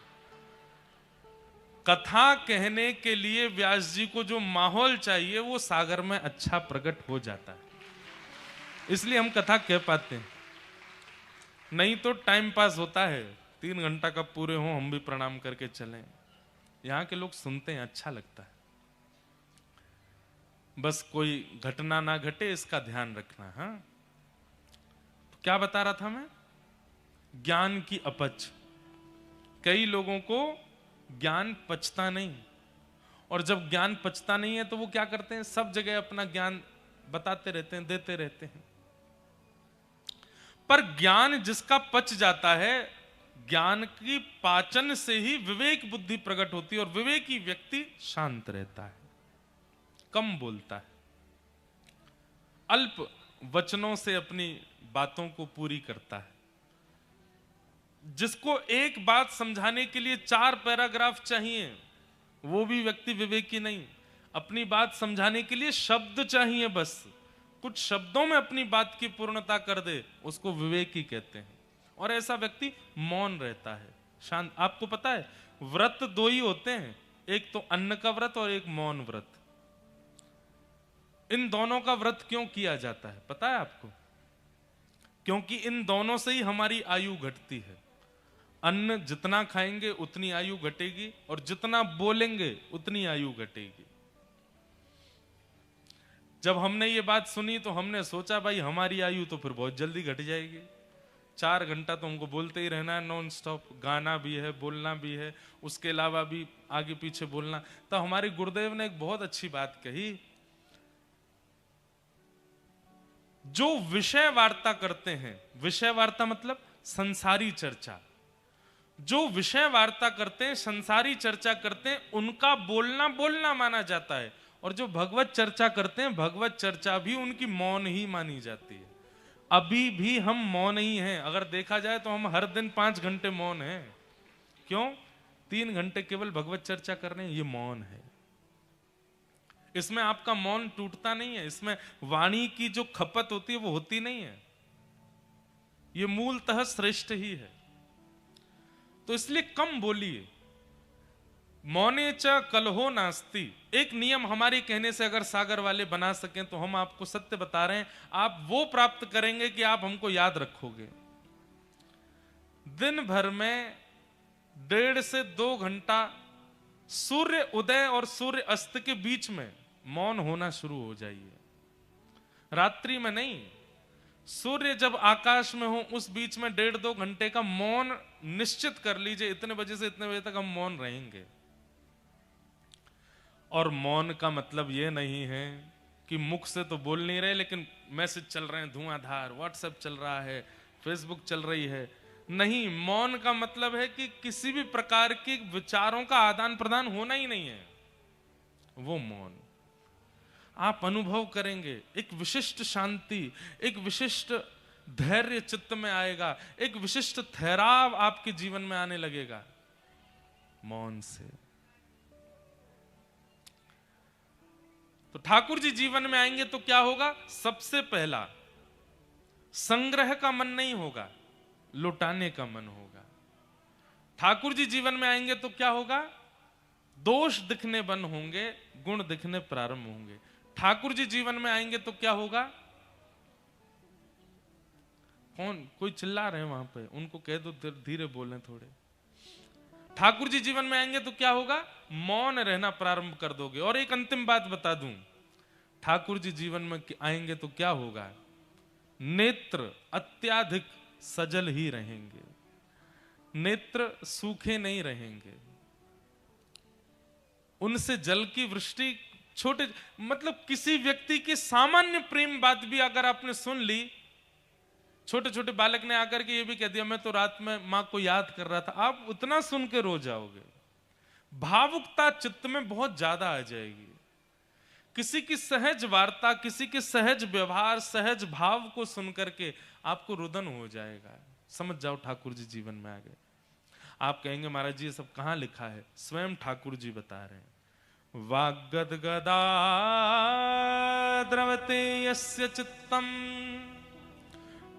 कथा कहने के लिए व्यास जी को जो माहौल चाहिए वो सागर में अच्छा प्रकट हो जाता है, इसलिए हम कथा कह पाते हैं। नहीं तो टाइम पास होता है, 3 घंटा कब पूरे हो हम भी प्रणाम करके चलें। यहाँ के लोग सुनते हैं, अच्छा लगता है। बस कोई घटना ना घटे इसका ध्यान रखना। हाँ, तो क्या बता रहा था मैं? ज्ञान की अपच। कई लोगों को ज्ञान पचता नहीं, और जब ज्ञान पचता नहीं है तो वो क्या करते हैं, सब जगह अपना ज्ञान बताते रहते हैं, देते रहते हैं। पर ज्ञान जिसका पच जाता है, ज्ञान की पाचन से ही विवेक बुद्धि प्रकट होती है, और विवेकी व्यक्ति शांत रहता है, कम बोलता है, अल्प वचनों से अपनी बातों को पूरी करता है। जिसको एक बात समझाने के लिए 4 पैराग्राफ चाहिए, वो भी व्यक्ति विवेकी नहीं। अपनी बात समझाने के लिए शब्द चाहिए, बस कुछ शब्दों में अपनी बात की पूर्णता कर दे, उसको विवेकी कहते हैं। और ऐसा व्यक्ति मौन रहता है, शांत। आपको पता है व्रत 2 ही होते हैं, एक तो अन्न का व्रत और एक मौन व्रत। इन दोनों का व्रत क्यों किया जाता है पता है आपको? क्योंकि इन दोनों से ही हमारी आयु घटती है। अन्न जितना खाएंगे उतनी आयु घटेगी, और जितना बोलेंगे उतनी आयु घटेगी। जब हमने ये बात सुनी तो हमने सोचा भाई हमारी आयु तो फिर बहुत जल्दी घट जाएगी। 4 घंटा तो हमको बोलते ही रहना है नॉन स्टॉप, गाना भी है, बोलना भी है, उसके अलावा भी आगे पीछे बोलना। तो हमारे गुरुदेव ने एक बहुत अच्छी बात कही, जो विषय वार्ता करते हैं, विषय वार्ता मतलब संसारी चर्चा, जो विषय वार्ता करते हैं, संसारी चर्चा करते हैं, उनका बोलना बोलना माना जाता है। और जो भगवत चर्चा करते हैं, भगवत चर्चा भी उनकी मौन ही मानी जाती है। अभी भी हम मौन ही हैं। अगर देखा जाए तो हम हर दिन 5 घंटे मौन हैं। क्यों? 3 घंटे केवल भगवत चर्चा कर रहे हैं, ये मौन है। इसमें आपका मौन टूटता नहीं है, इसमें वाणी की जो खपत होती है वो होती नहीं है। ये मूलतः श्रेष्ठ ही है। तो इसलिए कम बोलिए। मौने च कलहो नास्ति, एक नियम हमारे कहने से अगर सागर वाले बना सकें तो हम आपको सत्य बता रहे हैं, आप वो प्राप्त करेंगे कि आप हमको याद रखोगे। दिन भर में 1.5 से 2 घंटा सूर्य उदय और सूर्य अस्त के बीच में मौन होना शुरू हो जाइए। रात्रि में नहीं, सूर्य जब आकाश में हो उस बीच में 1.5-2 घंटे का मौन निश्चित कर लीजिए। इतने बजे से इतने बजे तक हम मौन रहेंगे। और मौन का मतलब ये नहीं है कि मुख से तो बोल नहीं रहे लेकिन मैसेज चल रहे हैं धुआंधार, व्हाट्सएप चल रहा है, फेसबुक चल रही है। नहीं, मौन का मतलब है कि किसी भी प्रकार के विचारों का आदान प्रदान होना ही नहीं है। वो मौन आप अनुभव करेंगे, एक विशिष्ट शांति, एक विशिष्ट धैर्य चित्त में आएगा, एक विशिष्ट ठहराव आपके जीवन में आने लगेगा मौन से। तो ठाकुर जी जीवन में आएंगे तो क्या होगा? सबसे पहला संग्रह का मन नहीं होगा, लुटाने का मन होगा। ठाकुर जी जीवन में आएंगे तो क्या होगा? दोष दिखने बंद होंगे, गुण दिखने प्रारंभ होंगे। ठाकुर जी जीवन में आएंगे तो क्या होगा? कौन कोई चिल्ला रहे हैं वहां पे, उनको कह दो धीरे बोलें थोड़े। ठाकुर जी जीवन में आएंगे तो क्या होगा? मौन रहना प्रारंभ कर दोगे। और एक अंतिम बात बता दूं, ठाकुर जी जीवन में आएंगे तो क्या होगा? नेत्र अत्याधिक सजल ही रहेंगे, नेत्र सूखे नहीं रहेंगे। उनसे जल की वृष्टि छोटे, मतलब किसी व्यक्ति की सामान्य प्रेम बात भी अगर आपने सुन ली, छोटे छोटे बालक ने आकर के ये भी कह दिया मैं तो रात में मां को याद कर रहा था, आप उतना सुन के रो जाओगे। भावुकता चित्त में बहुत ज्यादा आ जाएगी। किसी की सहज वार्ता, किसी के सहज व्यवहार, सहज भाव को सुनकर के आपको रुदन हो जाएगा। समझ जाओ ठाकुर जी जीवन में आ गए। आप कहेंगे महाराज जी ये सब कहां लिखा है? स्वयं ठाकुर जी बता रहे हैं। वाग्गदगदा द्रवते यस्य चित्तम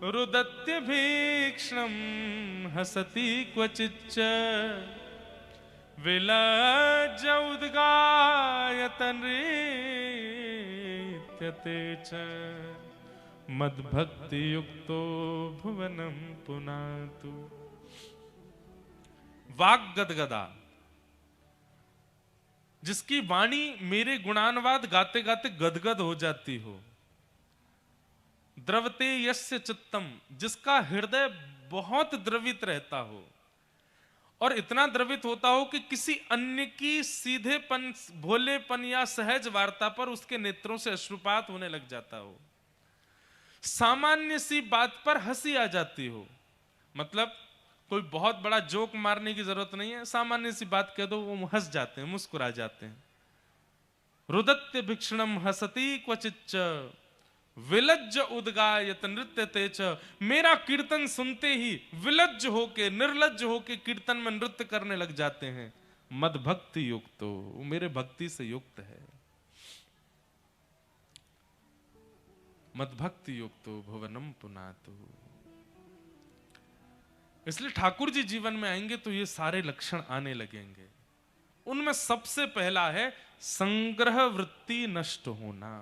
रुदत्य भीक्ष्णं हसति क्वचिच्च विलज्ज उद्गायत नृत्यते च मद्भक्ति युक्तो भुवनं पुनातु। वाग्गदगदा, जिसकी वाणी मेरे गुणानुवाद गाते गाते गदगद हो जाती हो। द्रवते यस्य चित्तम, जिसका हृदय बहुत द्रवित रहता हो, और इतना द्रवित होता हो कि किसी अन्य की सीधेपन, भोलेपन या सहज वार्ता पर उसके नेत्रों से अश्रुपात होने लग जाता हो। सामान्य सी बात पर हंसी आ जाती हो, मतलब कोई बहुत बड़ा जोक मारने की जरूरत नहीं है, सामान्य सी बात कह दो वो हंस जाते हैं, मुस्कुरा जाते हैं। रुदत्य भिक्षणम हसति क्वचिच्च विलज्ज उद्गायत नृत्यते च। मेरा कीर्तन सुनते ही विलज्ज होके, निर्लज्ज होके कीर्तन में नृत्य करने लग जाते हैं। मद भक्ति युक्तो, वो मेरे भक्ति से युक्त है। मद भक्ति युक्तो भुवनम पुनातु। इसलिए ठाकुर जी जीवन में आएंगे तो ये सारे लक्षण आने लगेंगे। उनमें सबसे पहला है संग्रह वृत्ति नष्ट होना।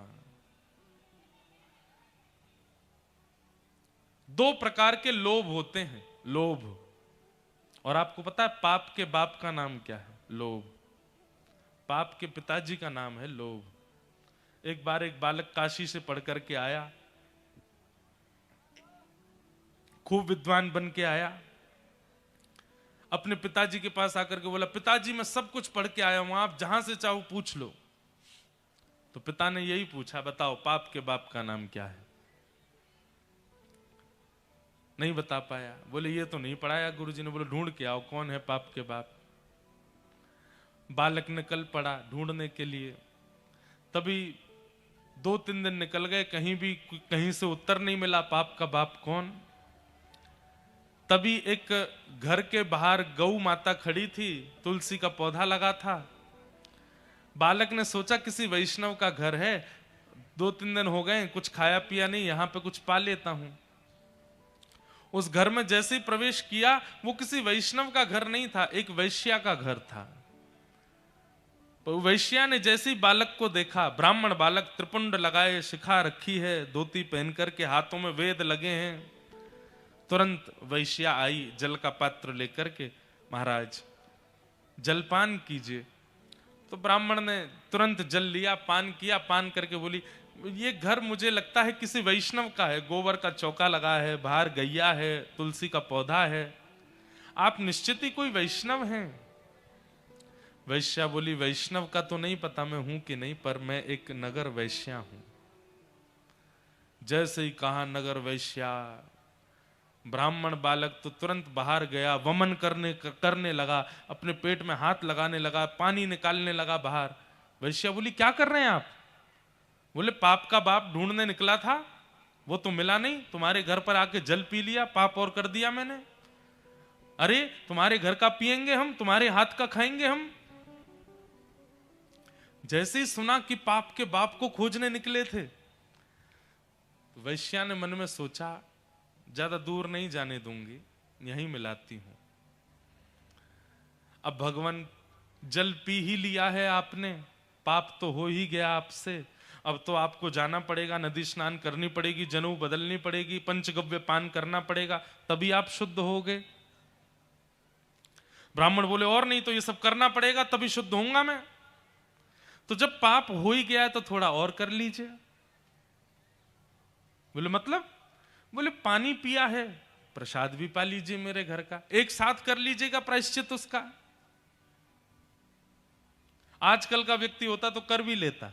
दो प्रकार के लोभ होते हैं, लोभ। और आपको पता है पाप के बाप का नाम क्या है? लोभ। पाप के पिताजी का नाम है लोभ। एक बार एक बालक काशी से पढ़ करके आया, खूब विद्वान बन के आया, अपने पिताजी के पास आकर के बोला पिताजी मैं सब कुछ पढ़ के आया हूं, आप जहां से चाहो पूछ लो। तो पिता ने यही पूछा, बताओ पाप के बाप का नाम क्या है? नहीं बता पाया। बोले ये तो नहीं पढ़ाया गुरुजी ने। बोले ढूंढ के आओ कौन है पाप के बाप। बालक ने कल पढ़ा ढूंढने के लिए, तभी 2-3 दिन निकल गए, कहीं से उत्तर नहीं मिला पाप का बाप कौन। तभी एक घर के बाहर गौ माता खड़ी थी, तुलसी का पौधा लगा था। बालक ने सोचा किसी वैष्णव का घर है, 2-3 दिन हो गए कुछ खाया पिया नहीं, यहां पे कुछ पा लेता हूं। उस घर में जैसे ही प्रवेश किया, वो किसी वैष्णव का घर नहीं था, एक वैश्या का घर था। तो वैश्या ने जैसे ही बालक को देखा, ब्राह्मण बालक, त्रिपुंड लगाए, शिखा रखी है, धोती पहन करके, हाथों में वेद लगे हैं, तुरंत वैश्या आई जल का पात्र लेकर के, महाराज जलपान कीजिए। तो ब्राह्मण ने तुरंत जल लिया, पान किया, पान करके बोली ये घर मुझे लगता है किसी वैष्णव का है, गोबर का चौका लगा है, बाहर गैया है, तुलसी का पौधा है, आप निश्चित ही कोई वैष्णव हैं। वैश्या बोली वैष्णव का तो नहीं पता मैं हूं कि नहीं, पर मैं एक नगर वैश्या हूं। जैसे ही कहा नगर वैश्या, ब्राह्मण बालक तो तुरंत बाहर गया, वमन करने लगा, अपने पेट में हाथ लगाने लगा, पानी निकालने लगा बाहर। वैश्या बोली क्या कर रहे हैं आप? बोले पाप का बाप ढूंढने निकला था, वो तो मिला नहीं, तुम्हारे घर पर आके जल पी लिया, पाप और कर दिया मैंने। अरे तुम्हारे घर का पिएंगे हम, तुम्हारे हाथ का खाएंगे हम। जैसे ही सुना कि पाप के बाप को खोजने निकले थे, वैश्या ने मन में सोचा ज्यादा दूर नहीं जाने दूंगी, यहीं मिलाती हूं। अब भगवान जल पी ही लिया है आपने, पाप तो हो ही गया आपसे, अब तो आपको जाना पड़ेगा, नदी स्नान करनी पड़ेगी, जनेऊ बदलनी पड़ेगी, पंचगव्य पान करना पड़ेगा, तभी आप शुद्ध होगे। ब्राह्मण बोले और नहीं तो ये सब करना पड़ेगा तभी शुद्ध होऊंगा मैं। तो जब पाप हो ही गया तो थोड़ा और कर लीजिए। बोले मतलब? बोले पानी पिया है, प्रसाद भी पा लीजिए मेरे घर का, एक साथ कर लीजिएगा प्रायश्चित उसका। आजकल का व्यक्ति होता तो कर भी लेता।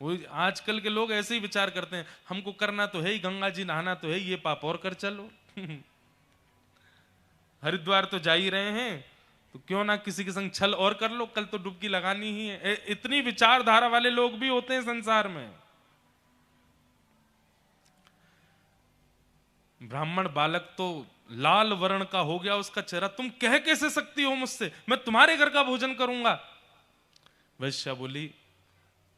वो आजकल के लोग ऐसे ही विचार करते हैं, हमको करना तो है ही, गंगा जी नहाना तो है, ये पाप और कर चलो। हरिद्वार तो जा ही रहे हैं तो क्यों ना किसी के संग छल और कर लो, कल तो डुबकी लगानी ही है। इतनी विचारधारा वाले लोग भी होते हैं संसार में। ब्राह्मण बालक तो लाल वर्ण का हो गया उसका चेहरा, तुम कह कैसे सकती हो मुझसे, मैं तुम्हारे घर का भोजन करूंगा। वैश्या बोली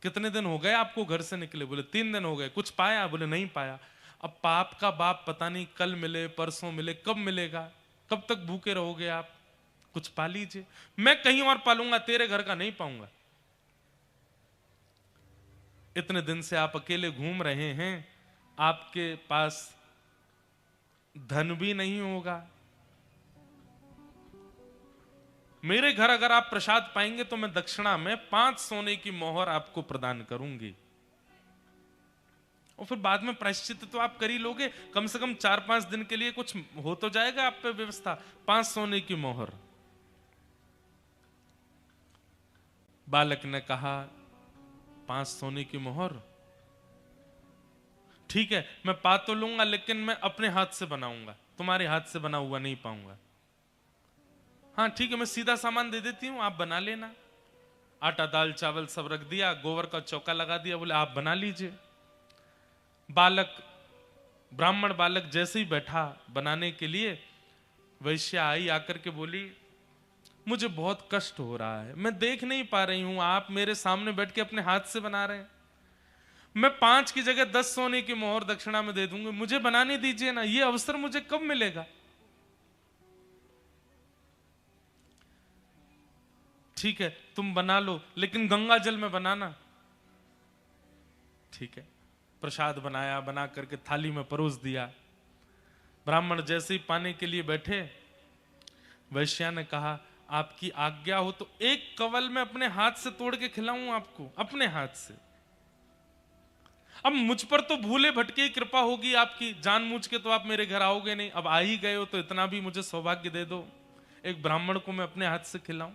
कितने दिन हो गए आपको घर से निकले? बोले 3 दिन हो गए। कुछ पाया? बोले नहीं पाया। अब पाप का बाप पता नहीं कल मिले परसों मिले, कब मिलेगा, कब तक भूखे रहोगे आप, कुछ पा लीजिए। मैं कहीं और पालूंगा, तेरे घर का नहीं पाऊंगा। इतने दिन से आप अकेले घूम रहे हैं, आपके पास धन भी नहीं होगा, मेरे घर अगर आप प्रसाद पाएंगे तो मैं दक्षिणा में 5 सोने की मोहर आपको प्रदान करूंगी, और फिर बाद में प्रायश्चित तो आप कर ही लोगे, कम से कम 4-5 दिन के लिए कुछ हो तो जाएगा आप पे व्यवस्था। 5 सोने की मोहर। बालक ने कहा 5 सोने की मोहर ठीक है, मैं पा तो लूंगा, लेकिन मैं अपने हाथ से बनाऊंगा, तुम्हारे हाथ से बना हुआ नहीं पाऊंगा। हाँ ठीक है, मैं सीधा सामान दे देती हूं, आप बना लेना। आटा दाल चावल सब रख दिया, गोबर का चौका लगा दिया, बोले आप बना लीजिए। बालक, ब्राह्मण बालक जैसे ही बैठा बनाने के लिए, वैश्या आई, आकर के बोली मुझे बहुत कष्ट हो रहा है, मैं देख नहीं पा रही हूं, आप मेरे सामने बैठ के अपने हाथ से बना रहे हैं, मैं 5 की जगह 10 सोने की मोहर दक्षिणा में दे दूंगी, मुझे बनाने दीजिए ना, ये अवसर मुझे कब मिलेगा। ठीक है तुम बना लो, लेकिन गंगा जल में बनाना। ठीक है, प्रसाद बनाया, बना करके थाली में परोस दिया। ब्राह्मण जैसे ही पाने के लिए बैठे, वैश्या ने कहा आपकी आज्ञा हो तो एक कवल में अपने हाथ से तोड़ के खिलाऊं आपको, अपने हाथ से। अब मुझ पर तो भूले भटके कृपा होगी आपकी, जानबूझ के तो आप मेरे घर आओगे नहीं, अब आ ही गए हो तो इतना भी मुझे सौभाग्य दे दो, एक ब्राह्मण को मैं अपने हाथ से खिलाऊं।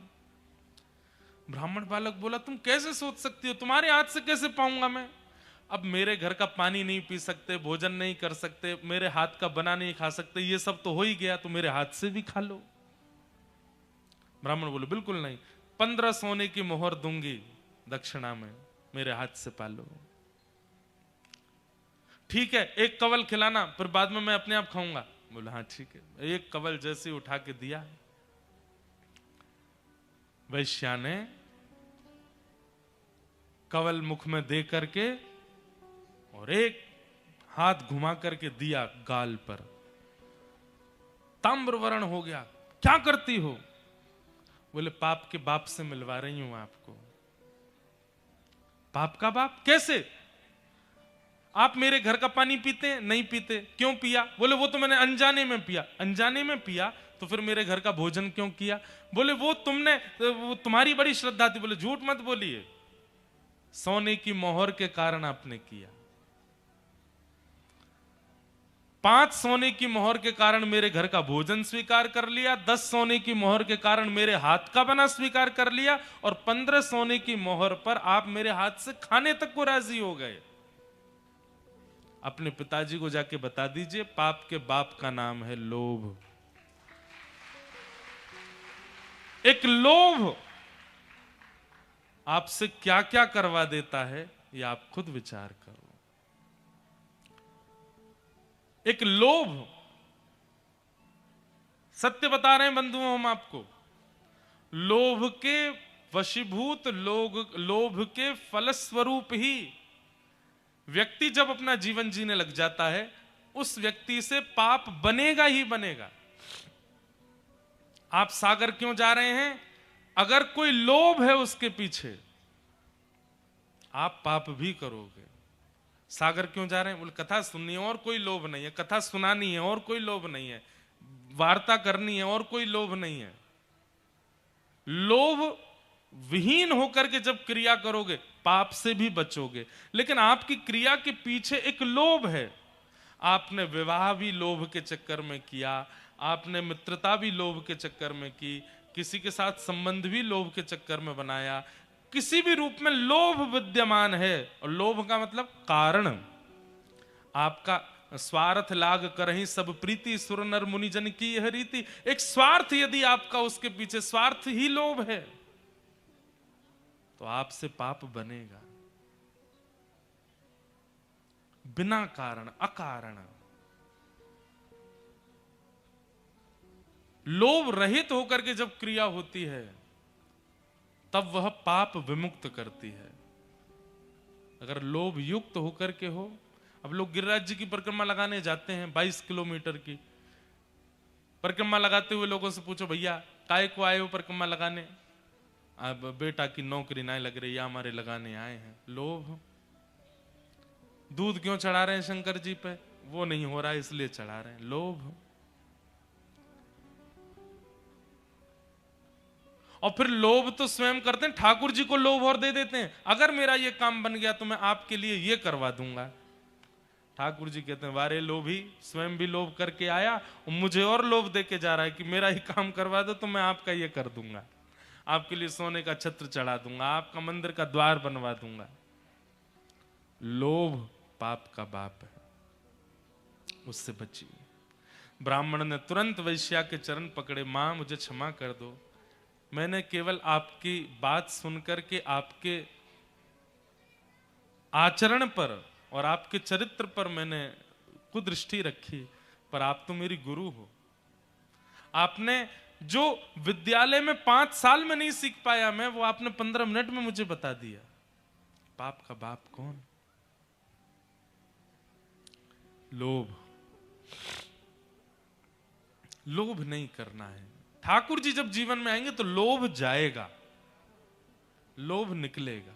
ब्राह्मण बालक बोला तुम कैसे सोच सकती हो, तुम्हारे हाथ से कैसे पाऊंगा मैं। अब मेरे घर का पानी नहीं पी सकते, भोजन नहीं कर सकते, मेरे हाथ का बना नहीं खा सकते, ये सब तो हो ही गया, तो मेरे हाथ से भी खा लो। ब्राह्मण बोले बिल्कुल नहीं, 15 सोने की मोहर दूंगी दक्षिणा में, मेरे हाथ से पालो। ठीक है एक कवल खिलाना, फिर बाद में मैं अपने आप खाऊंगा। बोला हाँ ठीक है। एक कवल जैसे उठा के दिया, वैश्या ने कवल मुख में दे करके और एक हाथ घुमा करके दिया गाल पर, ताम्र वर्ण हो गया। क्या करती हो? बोले पाप के बाप से मिलवा रही हूं आपको। पाप का बाप कैसे? आप मेरे घर का पानी पीते हैं? नहीं पीते। क्यों पिया? बोले वो तो मैंने अनजाने में पिया। अनजाने में पिया तो फिर मेरे घर का भोजन क्यों किया? बोले वो तुम्हारी बड़ी श्रद्धा थी। बोले झूठ मत बोलिए, सोने की मोहर के कारण आपने किया। 5 सोने की मोहर के कारण मेरे घर का भोजन स्वीकार कर लिया, 10 सोने की मोहर के कारण मेरे हाथ का बना स्वीकार कर लिया, और 15 सोने की मोहर पर आप मेरे हाथ से खाने तक को राजी हो गए। अपने पिताजी को जाके बता दीजिए, पाप के बाप का नाम है लोभ। एक लोभ आपसे क्या क्या करवा देता है, ये आप खुद विचार करो। एक लोभ, सत्य बता रहे हैं बंधुओं हम आपको, लोभ के वशीभूत, लोभ के फलस्वरूप ही व्यक्ति जब अपना जीवन जीने लग जाता है, उस व्यक्ति से पाप बनेगा ही बनेगा। आप सागर क्यों जा रहे हैं? अगर कोई लोभ है उसके पीछे, आप पाप भी करोगे। सागर क्यों जा रहे हैं? बोले कथा सुननी है और कोई लोभ नहीं है, कथा सुनानी है और कोई लोभ नहीं है, वार्ता करनी है और कोई लोभ नहीं है। लोभ विहीन होकर के जब क्रिया करोगे पाप से भी बचोगे। लेकिन आपकी क्रिया के पीछे एक लोभ है। आपने विवाह भी लोभ के चक्कर में किया, आपने मित्रता भी लोभ के चक्कर में की, किसी के साथ संबंध भी लोभ के चक्कर में बनाया। किसी भी रूप में लोभ विद्यमान है। और लोभ का मतलब कारण, आपका स्वार्थ लाग करहि सब प्रीति सुर नर मुनि जन की यह रीति। एक स्वार्थ यदि आपका उसके पीछे स्वार्थ ही लोभ है तो आपसे पाप बनेगा। बिना कारण अकारण लोभ रहित होकर के जब क्रिया होती है तब वह पाप विमुक्त करती है। अगर लोभ युक्त होकर के हो, अब लोग गिरिराज जी की परिक्रमा लगाने जाते हैं 22 किलोमीटर की परिक्रमा लगाते हुए लोगों से पूछो भैया काय को आए हो परिक्रमा लगाने? अब बेटा की नौकरी नहीं लग रही, या हमारे लगाने आए हैं। लोभ। दूध क्यों चढ़ा रहे हैं शंकर जी पे? वो नहीं हो रहा इसलिए चढ़ा रहे हैं। लोभ। और फिर लोभ तो स्वयं करते हैं, ठाकुर जी को लोभ और दे देते हैं। अगर मेरा ये काम बन गया तो मैं आपके लिए ये करवा दूंगा। ठाकुर जी कहते हैं वारे लोभी, स्वयं भी लोभ करके आया और मुझे और लोभ दे के जा रहा है कि मेरा ही काम करवा दो तो मैं आपका ये कर दूंगा, आपके लिए सोने का छत्र चढ़ा दूंगा, आपका मंदिर का द्वार बनवा दूंगा। लोभ पाप का बाप है, उससे बचिए। ब्राह्मण ने तुरंत वैश्या के चरण पकड़े, मां मुझे क्षमा कर दो, मैंने केवल आपकी बात सुनकर के आपके आचरण पर और आपके चरित्र पर मैंने कुदृष्टि रखी, पर आप तो मेरी गुरु हो। आपने जो विद्यालय में 5 साल में नहीं सीख पाया मैं, वो आपने 15 मिनट में मुझे बता दिया। पाप का बाप कौन? लोभ। लोभ नहीं करना है। ठाकुर जी जब जीवन में आएंगे तो लोभ जाएगा, लोभ निकलेगा।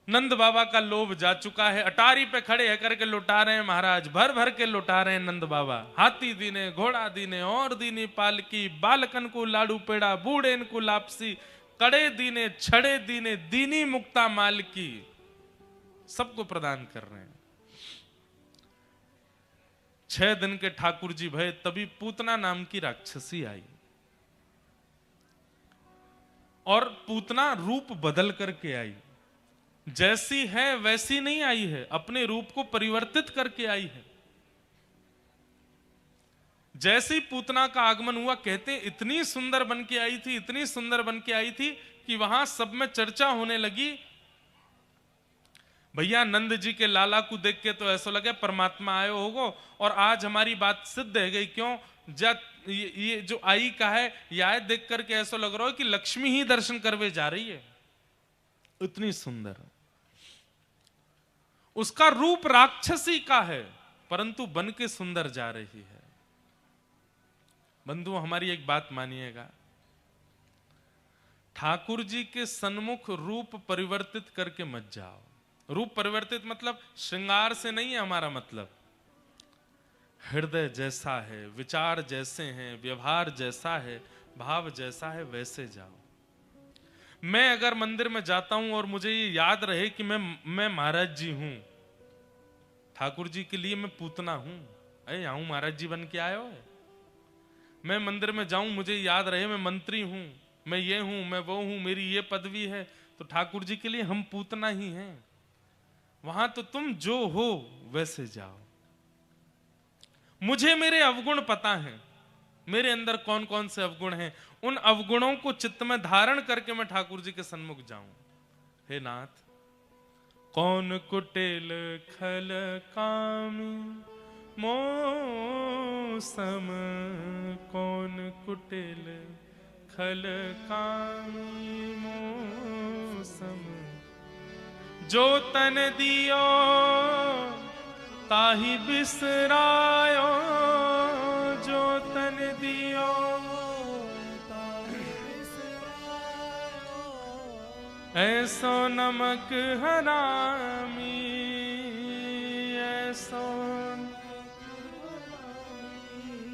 नंद बाबा का लोभ जा चुका है, अटारी पे खड़े है करके लुटा रहे हैं महाराज, भर भर के लुटा रहे हैं नंद बाबा। हाथी दीने, घोड़ा दीने, और दीनी पालकी, बालकन को लाडू पेड़ा, बूढ़े इनको लापसी, कड़े दीने, छड़े दीने, दीनी मुक्ता माल की, सबको प्रदान कर रहे हैं। 6 दिन के ठाकुर जी भय, तभी पूतना नाम की राक्षसी आई और पूतना रूप बदल करके आई। जैसी है वैसी नहीं आई है, अपने रूप को परिवर्तित करके आई है। जैसी पूतना का आगमन हुआ, कहते इतनी सुंदर बन के आई थी, इतनी सुंदर बन के आई थी कि वहां सब में चर्चा होने लगी। भैया नंद जी के लाला को देख के तो ऐसा लगे परमात्मा आयो होगो, और आज हमारी बात सिद्ध है गई। क्यों? ये जो आई का है, यह देख करके ऐसा लग रहा है कि लक्ष्मी ही दर्शन करवे जा रही है, इतनी सुंदर। उसका रूप राक्षसी का है, परंतु बन के सुंदर जा रही है। बंधु हमारी एक बात मानिएगा, ठाकुर जी के सन्मुख रूप परिवर्तित करके मत जाओ। रूप परिवर्तित मतलब श्रृंगार से नहीं है हमारा मतलब। हृदय जैसा है, विचार जैसे हैं, व्यवहार जैसा है, भाव जैसा है, वैसे जाओ। मैं अगर मंदिर में जाता हूं और मुझे ये याद रहे कि मैं महाराज जी हूं, ठाकुर जी के लिए मैं पूतना हूं, अरे आऊं महाराज जी बन के आयो है। मैं मंदिर में जाऊं, मुझे याद रहे मैं मंत्री हूं, मैं ये हूं, मैं वो हूं, मेरी ये पदवी है, तो ठाकुर जी के लिए हम पूतना ही हैं। वहां तो तुम जो हो वैसे जाओ। मुझे मेरे अवगुण पता है, मेरे अंदर कौन कौन से अवगुण हैं, उन अवगुणों को चित्त में धारण करके मैं ठाकुर जी के सन्मुख जाऊं। हे नाथ, कौन कुटिल खल कामी मोसम, कौन कुटिल खल कामी मोसम, जो तन दियो ताहि बिसरायो, जो तन दियो ऐसो नमक हरामी, ऐसो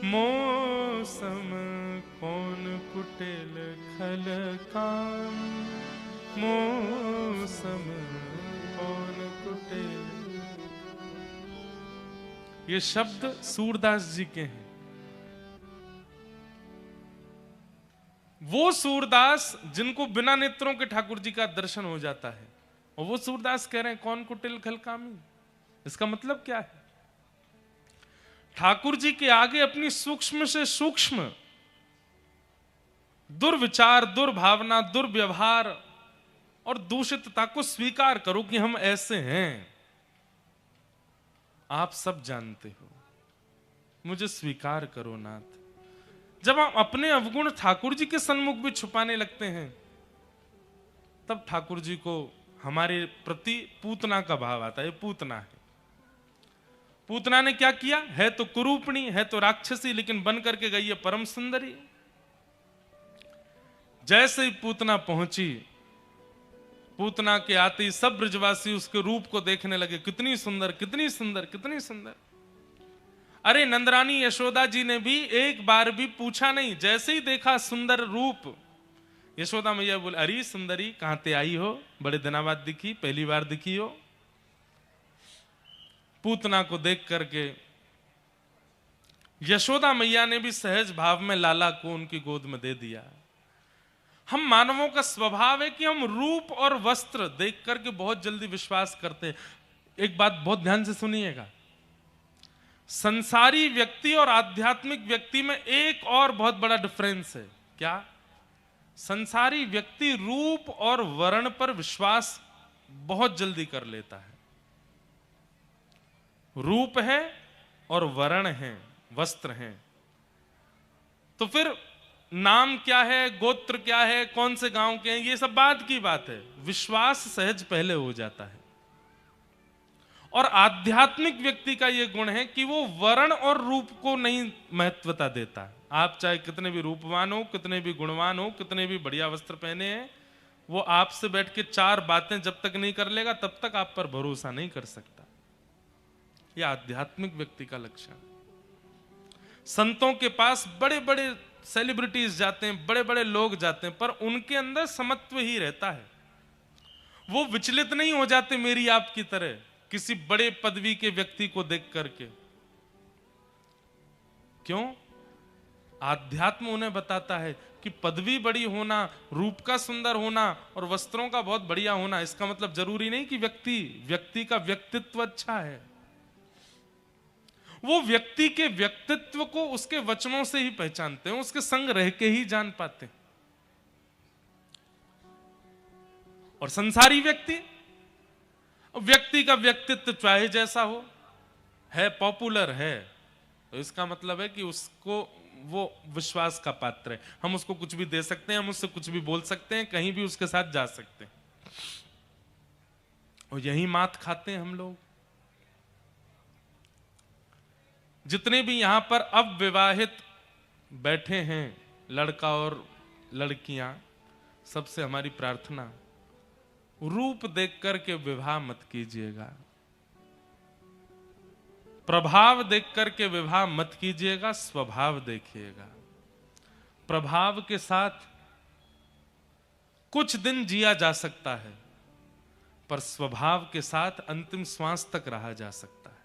मौसम कौन कुटिल खल काम, मौसम कौन कुटिल। ये शब्द सूरदास जी के हैं। वो सूरदास जिनको बिना नेत्रों के ठाकुर जी का दर्शन हो जाता है, और वो सूरदास कह रहे हैं कौन कुटिल खल कामी। इसका मतलब क्या है? ठाकुर जी के आगे अपनी सूक्ष्म से सूक्ष्म दुर्विचार, दुर्भावना, दुर्व्यवहार और दूषितता को स्वीकार करो कि हम ऐसे हैं। आप सब जानते हो, मुझे स्वीकार करो नाथ। जब हम अपने अवगुण ठाकुर जी के सन्मुख भी छुपाने लगते हैं, तब ठाकुर जी को हमारे प्रति पूतना का भाव आता है। पूतना है। पूतना ने क्या किया? है तो कुरूपणी, है तो राक्षसी, लेकिन बन करके गई है परम सुंदरी। जैसे ही पूतना पहुंची, पूतना के आते ही सब ब्रजवासी उसके रूप को देखने लगे। कितनी सुंदर, कितनी सुंदर, कितनी सुंदर। अरे नंदरानी यशोदा जी ने भी एक बार भी पूछा नहीं। जैसे ही देखा सुंदर रूप, यशोदा मैया बोले, अरे सुंदरी कहां ते आई हो? बड़े दिनों बाद दिखी, पहली बार दिखी हो। पूतना को देख करके यशोदा मैया ने भी सहज भाव में लाला को उनकी गोद में दे दिया। हम मानवों का स्वभाव है कि हम रूप और वस्त्र देख करके बहुत जल्दी विश्वास करते हैं। एक बात बहुत ध्यान से सुनिएगा, संसारी व्यक्ति और आध्यात्मिक व्यक्ति में एक और बहुत बड़ा डिफरेंस है। क्या? संसारी व्यक्ति रूप और वर्ण पर विश्वास बहुत जल्दी कर लेता है। रूप है और वर्ण है, वस्त्र हैं, तो फिर नाम क्या है, गोत्र क्या है, कौन से गांव के हैं, ये सब बाद की बात है। विश्वास सहज पहले हो जाता है। और आध्यात्मिक व्यक्ति का यह गुण है कि वो वर्ण और रूप को नहीं महत्वता देता। आप चाहे कितने भी रूपवान हो, कितने भी गुणवान हो, कितने भी बढ़िया वस्त्र पहने हैं, वो आपसे बैठ के चार बातें जब तक नहीं कर लेगा तब तक आप पर भरोसा नहीं कर सकता। यह आध्यात्मिक व्यक्ति का लक्षण। संतों के पास बड़े बड़े सेलिब्रिटीज जाते हैं, बड़े बड़े लोग जाते हैं, पर उनके अंदर समत्व ही रहता है। वो विचलित नहीं हो जाते मेरी आपकी तरह किसी बड़े पदवी के व्यक्ति को देख करके। क्यों? आध्यात्म उन्हें बताता है कि पदवी बड़ी होना, रूप का सुंदर होना और वस्त्रों का बहुत बढ़िया होना, इसका मतलब जरूरी नहीं कि व्यक्ति का व्यक्तित्व अच्छा है। वो व्यक्ति के व्यक्तित्व को उसके वचनों से ही पहचानते हैं, उसके संग रह के ही जान पाते हैं। और संसारी व्यक्ति का व्यक्तित्व चाहे जैसा हो, है पॉपुलर है, तो इसका मतलब है कि उसको वो विश्वास का पात्र है। हम उसको कुछ भी दे सकते हैं, हम उससे कुछ भी बोल सकते हैं, कहीं भी उसके साथ जा सकते हैं। और यही मात खाते हैं हम लोग। जितने भी यहां पर अविवाहित बैठे हैं, लड़का और लड़कियां, सबसे हमारी प्रार्थना, रूप देख करके विवाह मत कीजिएगा, प्रभाव देख करके विवाह मत कीजिएगा, स्वभाव देखिएगा। प्रभाव के साथ कुछ दिन जिया जा सकता है, पर स्वभाव के साथ अंतिम श्वास तक रहा जा सकता है।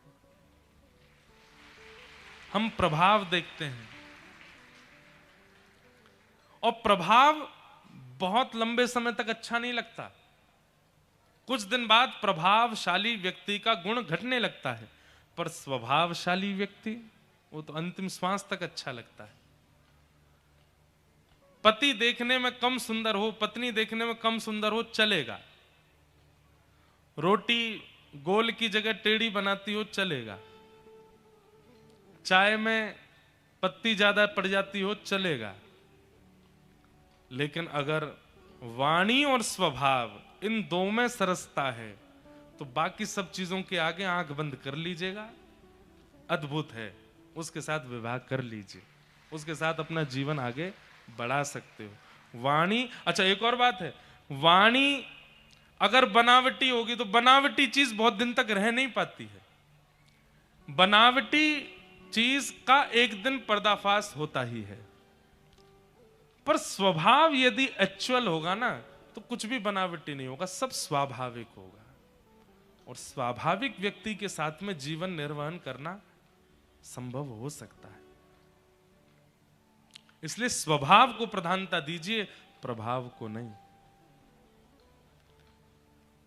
हम प्रभाव देखते हैं, और प्रभाव बहुत लंबे समय तक अच्छा नहीं लगता। कुछ दिन बाद प्रभावशाली व्यक्ति का गुण घटने लगता है, पर स्वभावशाली व्यक्ति वो तो अंतिम श्वास तक अच्छा लगता है। पति देखने में कम सुंदर हो, पत्नी देखने में कम सुंदर हो, चलेगा। रोटी गोल की जगह टेढ़ी बनाती हो, चलेगा। चाय में पत्ती ज्यादा पड़ जाती हो, चलेगा। लेकिन अगर वाणी और स्वभाव इन दो में सरसता है, तो बाकी सब चीजों के आगे आंख बंद कर लीजिएगा। अद्भुत है, उसके साथ विवाह कर लीजिए, उसके साथ अपना जीवन आगे बढ़ा सकते हो। वाणी, अच्छा एक और बात है, वाणी अगर बनावटी होगी तो बनावटी चीज बहुत दिन तक रह नहीं पाती है। बनावटी चीज का एक दिन पर्दाफाश होता ही है। पर स्वभाव यदि एक्चुअल होगा ना तो कुछ भी बनावटी नहीं होगा, सब स्वाभाविक होगा। और स्वाभाविक व्यक्ति के साथ में जीवन निर्वहन करना संभव हो सकता है। इसलिए स्वभाव को प्रधानता दीजिए, प्रभाव को नहीं।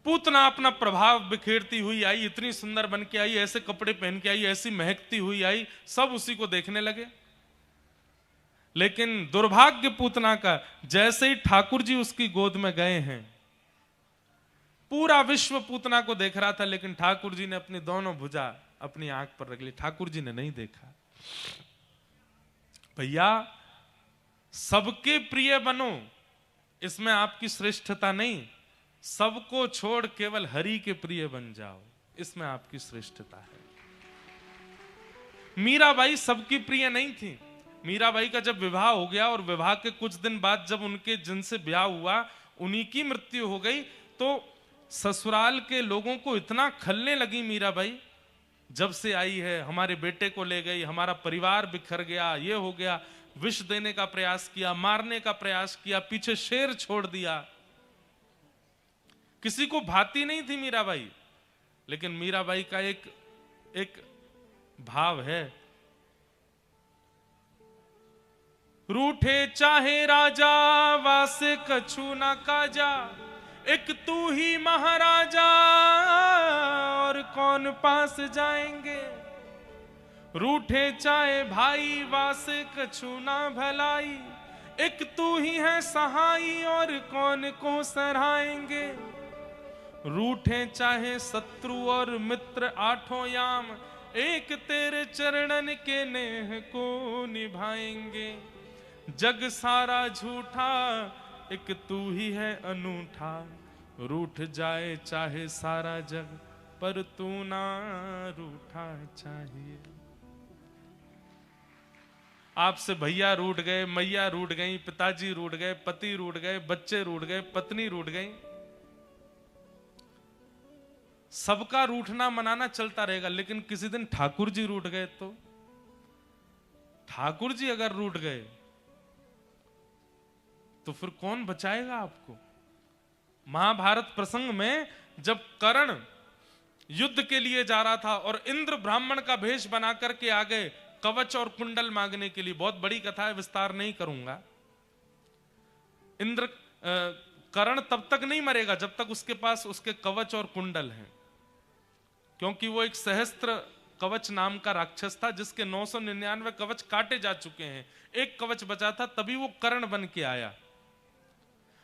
पूतना अपना प्रभाव बिखेरती हुई आई, इतनी सुंदर बन के आई, ऐसे कपड़े पहन के आई, ऐसी महकती हुई आई, सब उसी को देखने लगे। लेकिन दुर्भाग्य पूतना का, जैसे ही ठाकुर जी उसकी गोद में गए हैं, पूरा विश्व पूतना को देख रहा था, लेकिन ठाकुर जी ने अपनी दोनों भुजा अपनी आंख पर रख ली, ठाकुर जी ने नहीं देखा। भैया, सबके प्रिय बनो, इसमें आपकी श्रेष्ठता नहीं, सबको छोड़ केवल हरि के प्रिय बन जाओ, इसमें आपकी श्रेष्ठता है। मीराबाई सबकी प्रिय नहीं थी। मीराबाई का जब विवाह हो गया और विवाह के कुछ दिन बाद जब उनके जिनसे ब्याह हुआ उन्हीं की मृत्यु हो गई, तो ससुराल के लोगों को इतना खलने लगी मीराबाई, जब से आई है हमारे बेटे को ले गई, हमारा परिवार बिखर गया, ये हो गया, विष देने का प्रयास किया, मारने का प्रयास किया, पीछे शेर छोड़ दिया। किसी को भाती नहीं थी मीराबाई। लेकिन मीराबाई का एक भाव है, रूठे चाहे राजा वासे कछु ना काजा, एक तू ही महाराजा और कौन पास जाएंगे। रूठे चाहे भाई वासे कछु ना भलाई, एक तू ही है सहाई और कौन को सराहेंगे। रूठे चाहे शत्रु और मित्र आठों याम, एक तेरे चरणन के नेह को निभाएंगे। जग सारा झूठा, एक तू ही है अनूठा, रूठ जाए चाहे सारा जग, पर तू ना रूठा चाहिए। आपसे भैया रूठ गए, मैया रूठ गई, पिताजी रूठ गए, पति रूठ गए, बच्चे रूठ गए, पत्नी रूठ गई, सबका रूठना मनाना चलता रहेगा। लेकिन किसी दिन ठाकुर जी रूठ गए तो, ठाकुर जी अगर रूठ गए तो फिर कौन बचाएगा आपको। महाभारत प्रसंग में जब कर्ण युद्ध के लिए जा रहा था और इंद्र ब्राह्मण का भेष बना करके आ गए कवच और कुंडल मांगने के लिए, बहुत बड़ी कथा है, विस्तार नहीं करूंगा। कर्ण तब तक नहीं मरेगा जब तक उसके पास उसके कवच और कुंडल हैं, क्योंकि वो एक सहस्त्र कवच नाम का राक्षस था जिसके 999 कवच काटे जा चुके हैं, एक कवच बचा था, तभी वो कर्ण बन के आया।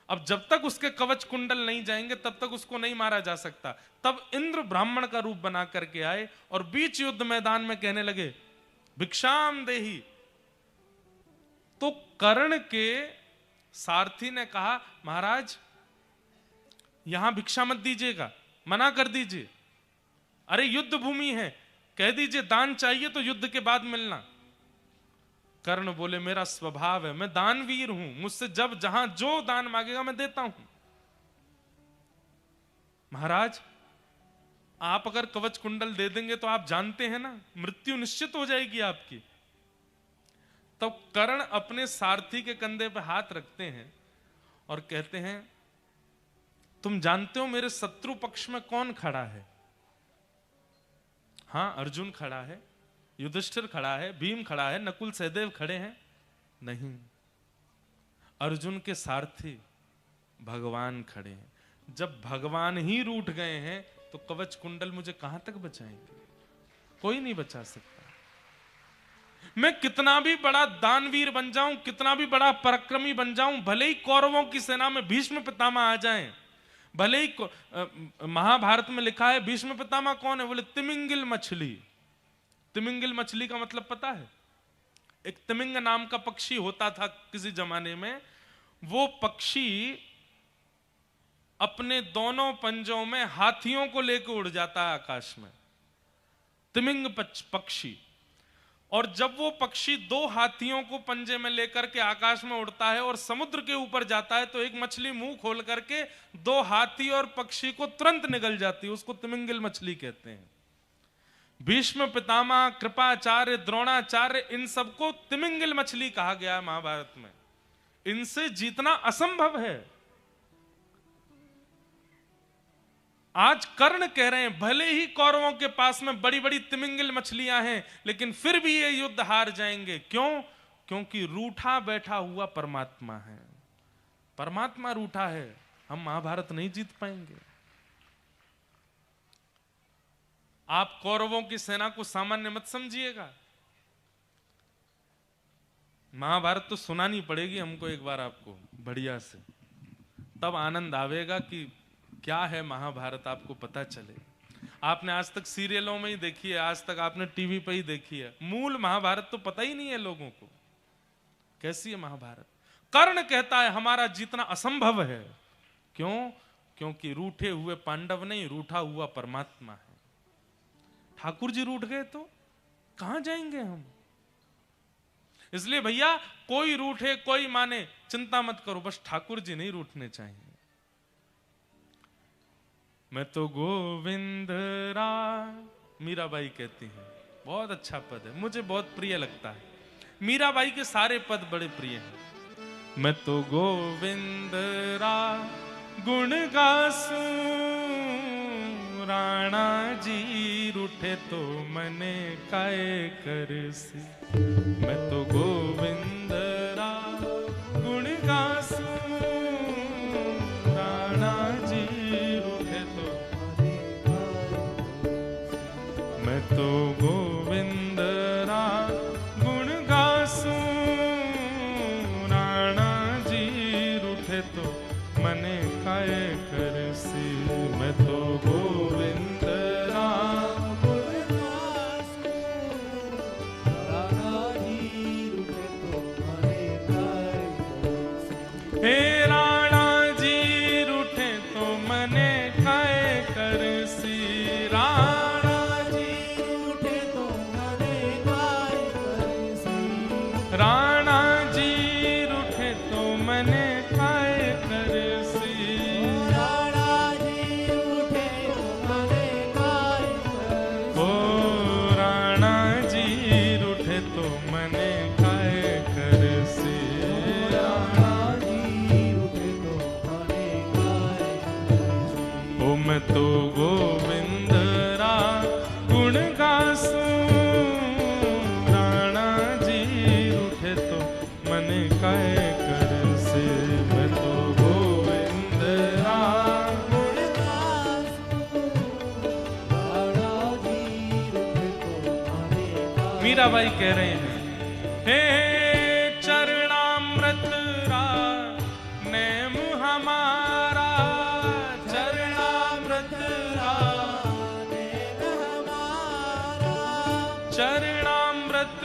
अब जब तक उसके कवच कुंडल नहीं जाएंगे तब तक उसको नहीं मारा जा सकता। तब इंद्र ब्राह्मण का रूप बना करके आए और बीच युद्ध मैदान में कहने लगे भिक्षाम देही। तो कर्ण के सारथी ने कहा महाराज यहां भिक्षा मत दीजिएगा, मना कर दीजिए, अरे युद्ध भूमि है, कह दीजिए दान चाहिए तो युद्ध के बाद मिलना। कर्ण बोले मेरा स्वभाव है, मैं दानवीर हूं, मुझसे जब जहां जो दान मांगेगा मैं देता हूं। महाराज आप अगर कवच कुंडल दे देंगे तो आप जानते हैं ना मृत्यु निश्चित हो जाएगी आपकी। तब तो कर्ण अपने सारथी के कंधे पर हाथ रखते हैं और कहते हैं तुम जानते हो मेरे शत्रु पक्ष में कौन खड़ा है? हां अर्जुन खड़ा है, युधिष्ठिर खड़ा है, भीम खड़ा है, नकुल सहदेव खड़े हैं। नहीं, अर्जुन के सारथी भगवान खड़े हैं। जब भगवान ही रूठ गए हैं तो कवच कुंडल मुझे कहां तक बचाएंगे? कोई नहीं बचा सकता। मैं कितना भी बड़ा दानवीर बन जाऊं, कितना भी बड़ा पराक्रमी बन जाऊं, भले ही कौरवों की सेना में भीष्म पितामह आ जाएं, भले ही महाभारत में लिखा है भीष्म पितामह कौन है? बोले तिमिंगिल मछली। तिमिंगिल मछली का मतलब पता है? एक तिमिंग नाम का पक्षी होता था किसी जमाने में, वो पक्षी अपने दोनों पंजों में हाथियों को लेकर उड़ जाता है आकाश में, तिमिंग पक्षी। और जब वो पक्षी दो हाथियों को पंजे में लेकर के आकाश में उड़ता है और समुद्र के ऊपर जाता है तो एक मछली मुंह खोल करके दो हाथी और पक्षी को तुरंत निगल जाती है, उसको तिमिंगिल मछली कहते हैं। भीष्म पितामह, कृपाचार्य, द्रोणाचार्य, इन सबको तिमिंगिल मछली कहा गया है महाभारत में। इनसे जीतना असंभव है। आज कर्ण कह रहे हैं भले ही कौरवों के पास में बड़ी बड़ी तिमिंगल मछलियां हैं, लेकिन फिर भी ये युद्ध हार जाएंगे। क्यों? क्योंकि रूठा बैठा हुआ परमात्मा है। परमात्मा रूठा है, हम महाभारत नहीं जीत पाएंगे। आप कौरवों की सेना को सामान्य मत समझिएगा। महाभारत तो सुनानी पड़ेगी हमको एक बार आपको बढ़िया से, तब आनंद आवेगा कि क्या है महाभारत, आपको पता चले। आपने आज तक सीरियलों में ही देखी है, आज तक आपने टीवी पे ही देखी है। मूल महाभारत तो पता ही नहीं है लोगों को कैसी है महाभारत। कर्ण कहता है हमारा जीतना असंभव है। क्यों? क्योंकि रूठे हुए पांडव नहीं, रूठा हुआ परमात्मा है। ठाकुर जी रूठ गए तो कहां जाएंगे हम? इसलिए भैया कोई रूठे कोई माने, चिंता मत करो, बस ठाकुर जी नहीं रूठने चाहिए। मैं तो गोविंद मीराबाई कहती हैं, बहुत अच्छा पद है, मुझे बहुत प्रिय लगता है। मीराबाई के सारे पद बड़े प्रिय हैं। मैं तो गोविंद गुण गासूं, राणा जी रूठे तो मने काय करसी। मैं तो गोविंद गुण गासूं, राणा जी रूठे तो, मैं तो गोविंद गुण गासूं, राणा जी रूठे तो मने काय करसी। मैं तो गोविंद हे राणा जी रूठे तो मने काय करसी। राणा जी रूठे तो मने काय करसी। राणा जी रूठे तो मने काय करसी। राणा जी रूठे तो मने काय करसी। ओ राणा जी रूठे तो मने काय करसी। मैं तो गोविंद गुण गासूं, राणा जी रूठे तो मने काय करसे। मैं तो गोविंद गुण गासूं, राणा जी रूठे तो मने काय। मीराबाई कह रहे हैं हे चरणामृत नेम हमारा, चरणामृत नेम हमारा, चरणामृत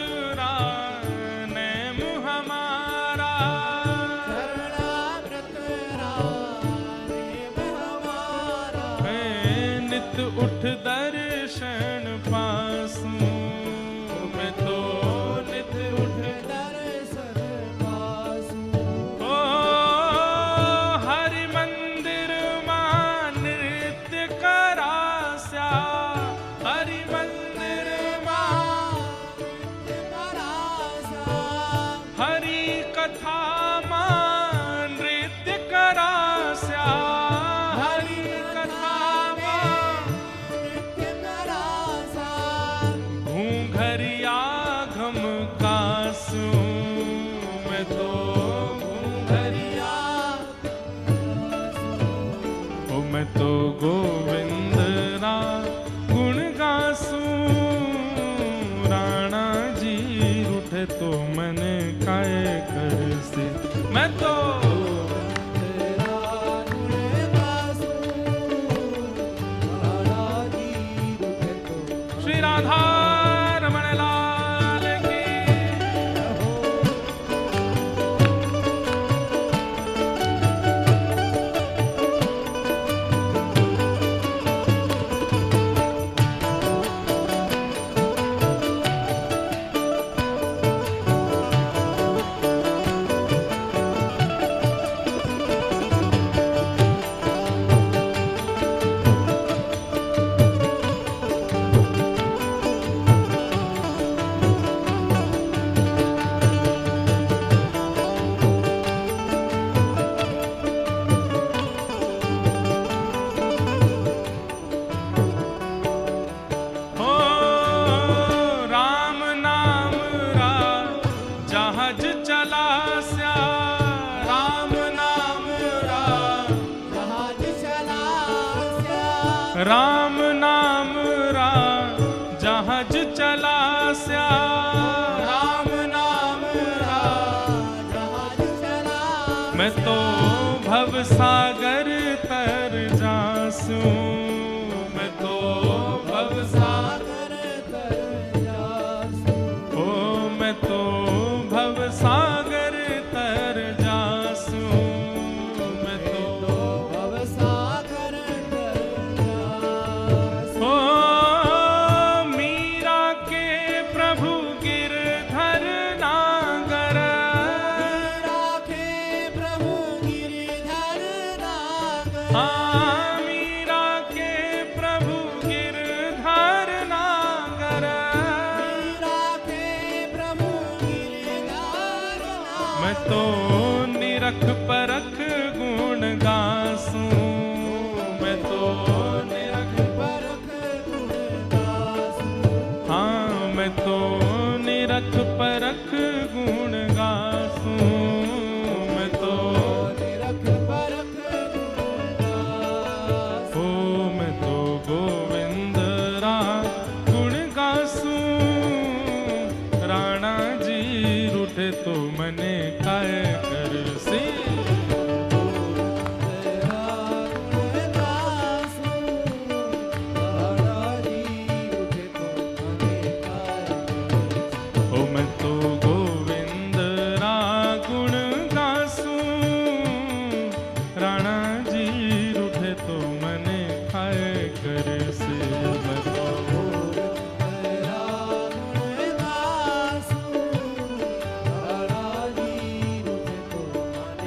नेम हमारा। नित उठ दर्शन पासूं, मैं तो नित उठ दर्शन पासूं। ओ हरि मंदिर मां नृत्य करास्या, हरि मंदिर हरि कथा मां नृत्य करास्या, हरि कथा मां नृत्य करास्या। घूंघरिया घम कासूं, मैं तो घूंघरिया। ओ मैं तो गोविंद गुण गासूं, राणा जी रूठे तो मने काय करसे। मैं तो श्री राधा रमण लाल की। मैं तो निरख परख गुण गासूं, मैं तो निरख परख गुण गासूं, हाँ मैं तो निरख परख गुण गासूं, मैं तो निरख परख गुण गासूं, मैं तो गोविंद रा गुण गासूं, राणा जी रूठे तो मने काय कर से, ओ मैं तो गोविंद रा गुण गासूं, राणा जी रूठे तो मने खाए कर से, मैं तो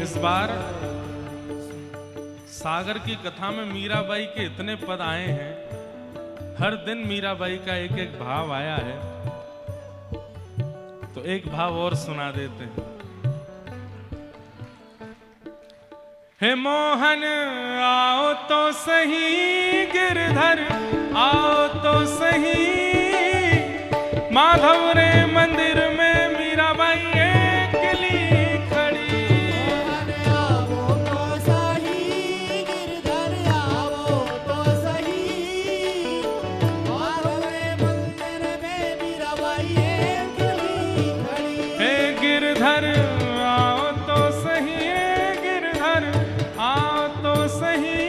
इस बार सागर की कथा में मीराबाई के इतने पद आए हैं, हर दिन मीराबाई का एक एक भाव आया है, तो एक भाव और सुना देते हैं। हे मोहन आओ तो सही, गिरधर आओ तो सही, माधव रे मंदिर में मीराबाई अकेली खड़ी, मोहन आओ तो सही, गिरधर आओ तो सही, माधव रे मंदिर में मीराबाई अकेली खड़ी, हे गिरधर आओ तो सही, गिरधर आओ तो सही,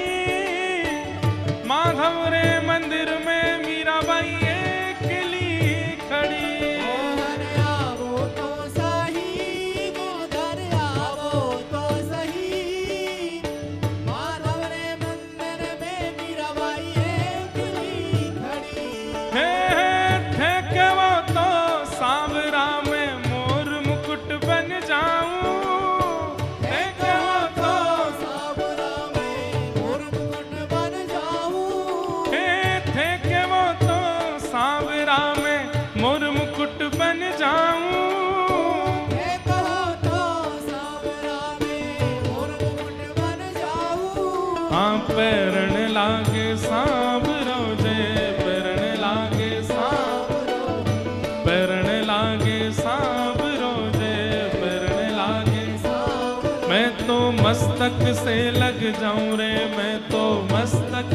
माधव रे मंदिर में मीराबाई अकेली खड़ी, मोहन आओ तो सही, गिरधर आओ तो सही, माधव रे मंदिर में मीराबाई अकेली खड़ी, हे थे के वो तो सांवरा में मोर मुकुट बन जाऊं, थे के वो तो सावरा में मोर मुकुट बन जाऊं, हे थे के वो तो सांवरा में मोर मुकुट बन जाऊं, हे कहो तो सावरा में मोर मुकुट बन जाऊं, हाँ पैरण लागे सांवरो जे, पैरण लागे सांवरो, पैरण लागे सांवरो जे, पैरण लागे, मैं तो मस्तक से लग जाऊं रे, मैं तो मस्तक,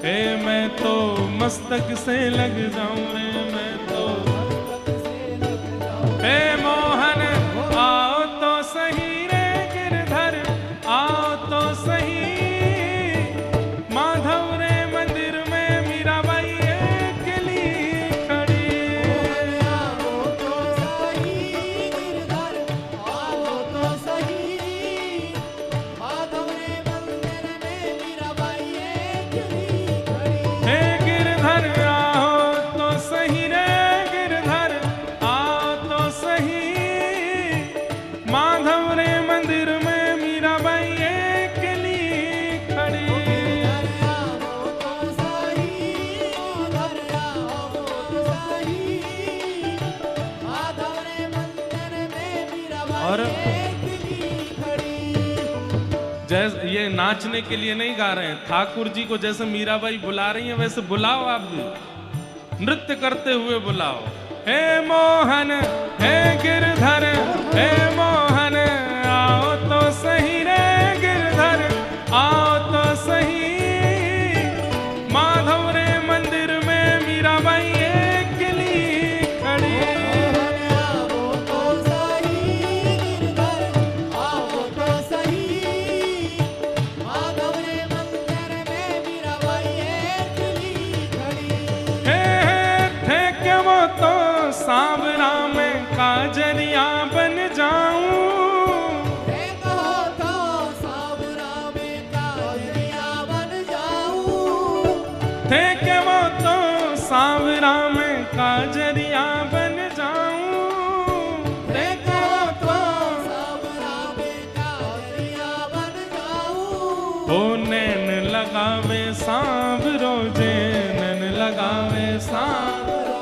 हे मैं तो मस्तक से लग जाऊं रे, मैं तो, हे मोहन आओ तो सही रे, गिरधर आओ तो सही, माधव रे मंदिर में मीराबाई अकेली खड़ी, आओ तो सही, गिरधर आओ तो सही, माधव रे मंदिर में मीराबाई अकेली खड़ी, हे गिरधर आओ तो सही रे, गिरधर आओ तो सही, माधव रे मंदिर में मीराबाई अकेली खड़ी, आओ तो सही, गिरधर आओ तो सही, माधव रे मंदिर में मीराबाई और अकेली खड़ी, जैसे ये नाचने के लिए नहीं गा रहे हैं, ठाकुर जी को जैसे मीराबाई बुला रही हैं वैसे बुलाओ, आप भी नृत्य करते हुए बुलाओ, हे मोहन हे गिरधर, हे मोहन आओ तो सही रे, गिरधर आओ तो सही, माधव रे मंदिर में मीराबाई अकेली खड़ी, आओ तो सही, गिरधर आओ तो सही, माधव रे मंदिर में मीराबाई अकेली खड़ी, हे थे के वो तो सांवरा में काजरिया बन जाऊं, हे कहो तो सावरा में काजरिया बन जाऊं, थे के वो तो सांवरा में काजरिया बन जाऊं, हे कहो तो सावरा में काजरिया बन जाऊं, ओ नैन लगावे सांवरो जे, नैन लगावे सांवरो,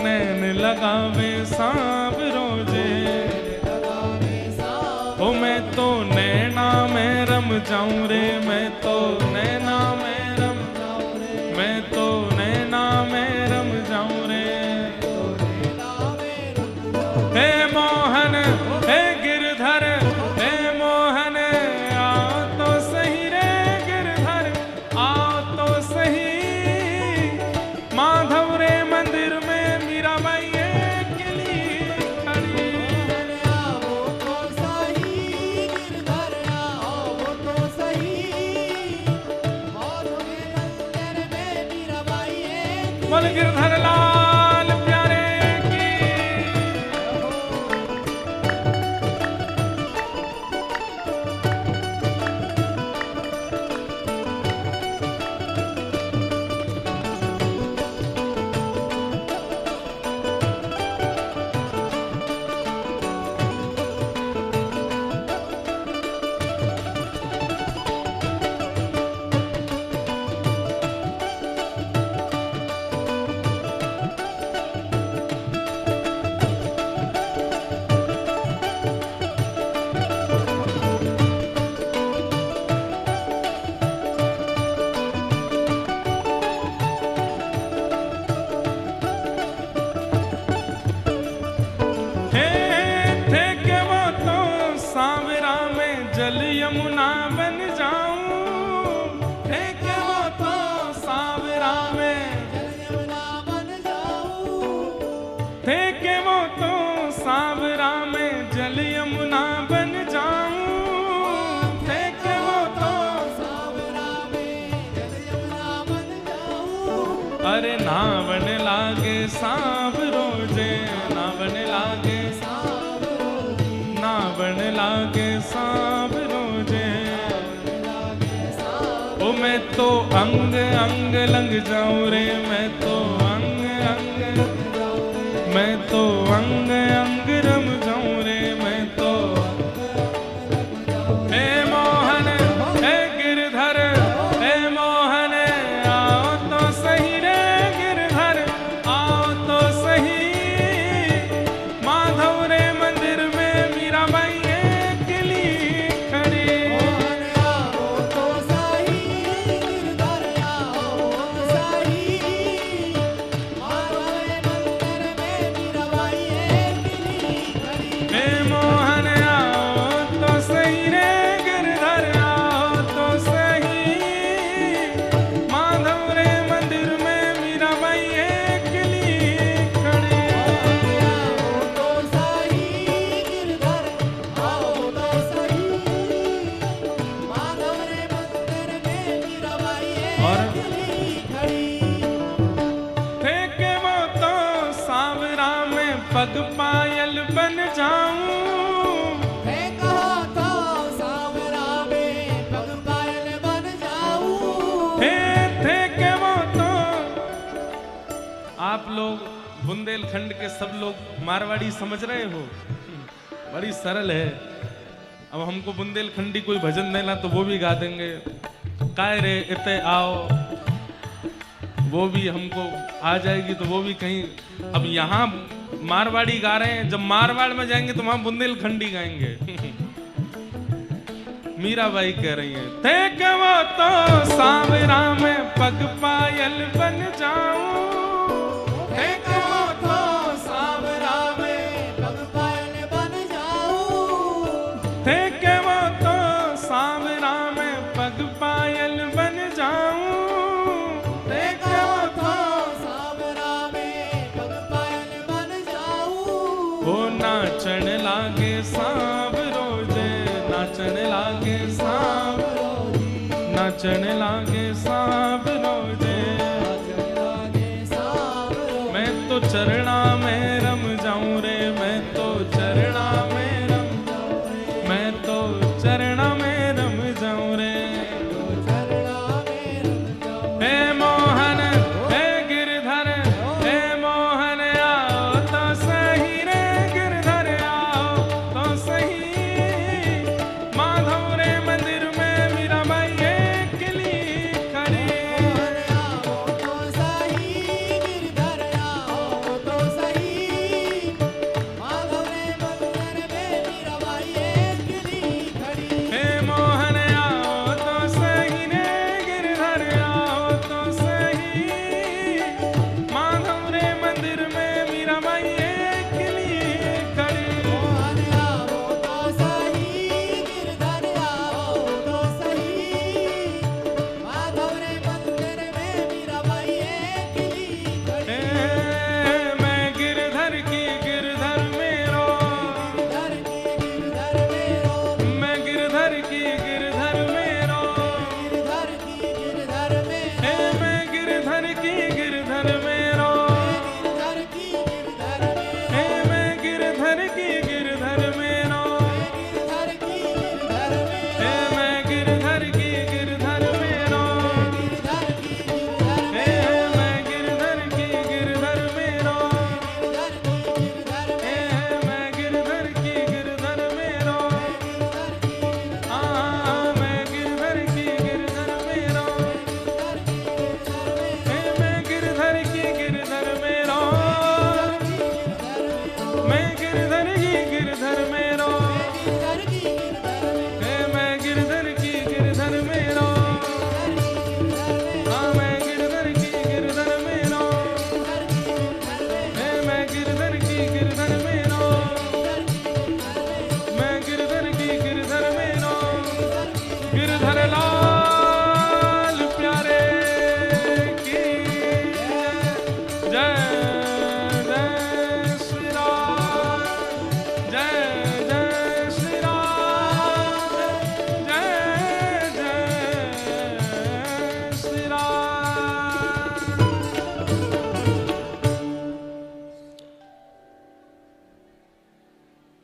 नैन लगावे सांवरो जे, जाऊं रे, मैं तो नैना में रम, मैं तो नैना में रम जाऊं रे। हे मोहन हे गिरधर, हे मोहन आओ तो सही रे गिरधर, आओ तो सही। माधव रे मंदिर में मीराबाई अकेली खड़ी। आओ तो सही गिरधर, आओ तो सही। माधव रे मंदिर में मीराबाई अकेली। बोल गिरधर लाल प्यारे की। हे थे के वो तो सांवरा में जल यमुना बन जाऊं। थे के वो तो सांवरा में, यमुना बन जाऊं। थे के वो तो सांवरा में जल यमुना बन जाऊं। थे के वो तो सावरा में जल यमुना बन जाऊं। अरे नावन लागे सांप रोजे, नावन लागे नावन लागे सांप रोजे। ओ मैं तो अंग अंग लंग जाऊं रे, मैं तो अंग अंग, मैं तो अंग अंग रम जाऊं रे, मैं तो। हे मोहन हे गिरधर, हे मोहन आओ तो सही रे गिरधर, आओ तो सही। माधव रे मंदिर में मीराबाई अकेली खड़ी। आओ तो सही गिरधर, आओ तो सही। माधव रे मंदिर में मीराबाई अकेली खड़ी। हे मोहन आओ तो सही रे गिरधर, आओ तो सही। माधव रे मंदिर में मीराबाई अकेली खड़ी। आओ तो सही गिरधर, आओ तो सही। माधव रे मंदिर में मीराबाई अकेली खड़ी। थे के वो तो सांवरा में पग पायल बन जाऊं। है कहा तो सावरा में पग पायल बन जाऊं। हे थे के वो तो। आप लोग बुंदेलखंड के सब लोग मारवाड़ी समझ रहे हो, बड़ी सरल है। अब हमको बुंदेलखंडी कोई भजन देना तो वो भी गा देंगे। काय रे इते आओ, वो भी हमको आ जाएगी तो वो भी कहीं। अब यहाँ मारवाड़ी गा रहे हैं, जब मारवाड़ में जाएंगे तो वहां बुंदेलखंडी गाएंगे। मीराबाई कह रही है, थे के वो तो सांवरा में पग पायल बन जाऊं। है कहा तो सावरा में पग पायल बन जाऊं। थे के वो तो सांवरा में पग पायल बन जाऊं। है कहा तो सावरा में पग पायल बन जाऊं। वो नाचन लागे सांव रोजे, नाचन लागे सांव, नाचन लागे सांव रोजे। मैं तो चरणा में रम जाऊं रे, मैं तो चरणा में रम, मैं तो चरणा में रम जाऊं रे। हे मोहन हे गिरधर, हे मोहन आओ तो सही रे गिरधर, आओ तो सही। माधव रे मंदिर में मीराबाई अकेली खड़ी।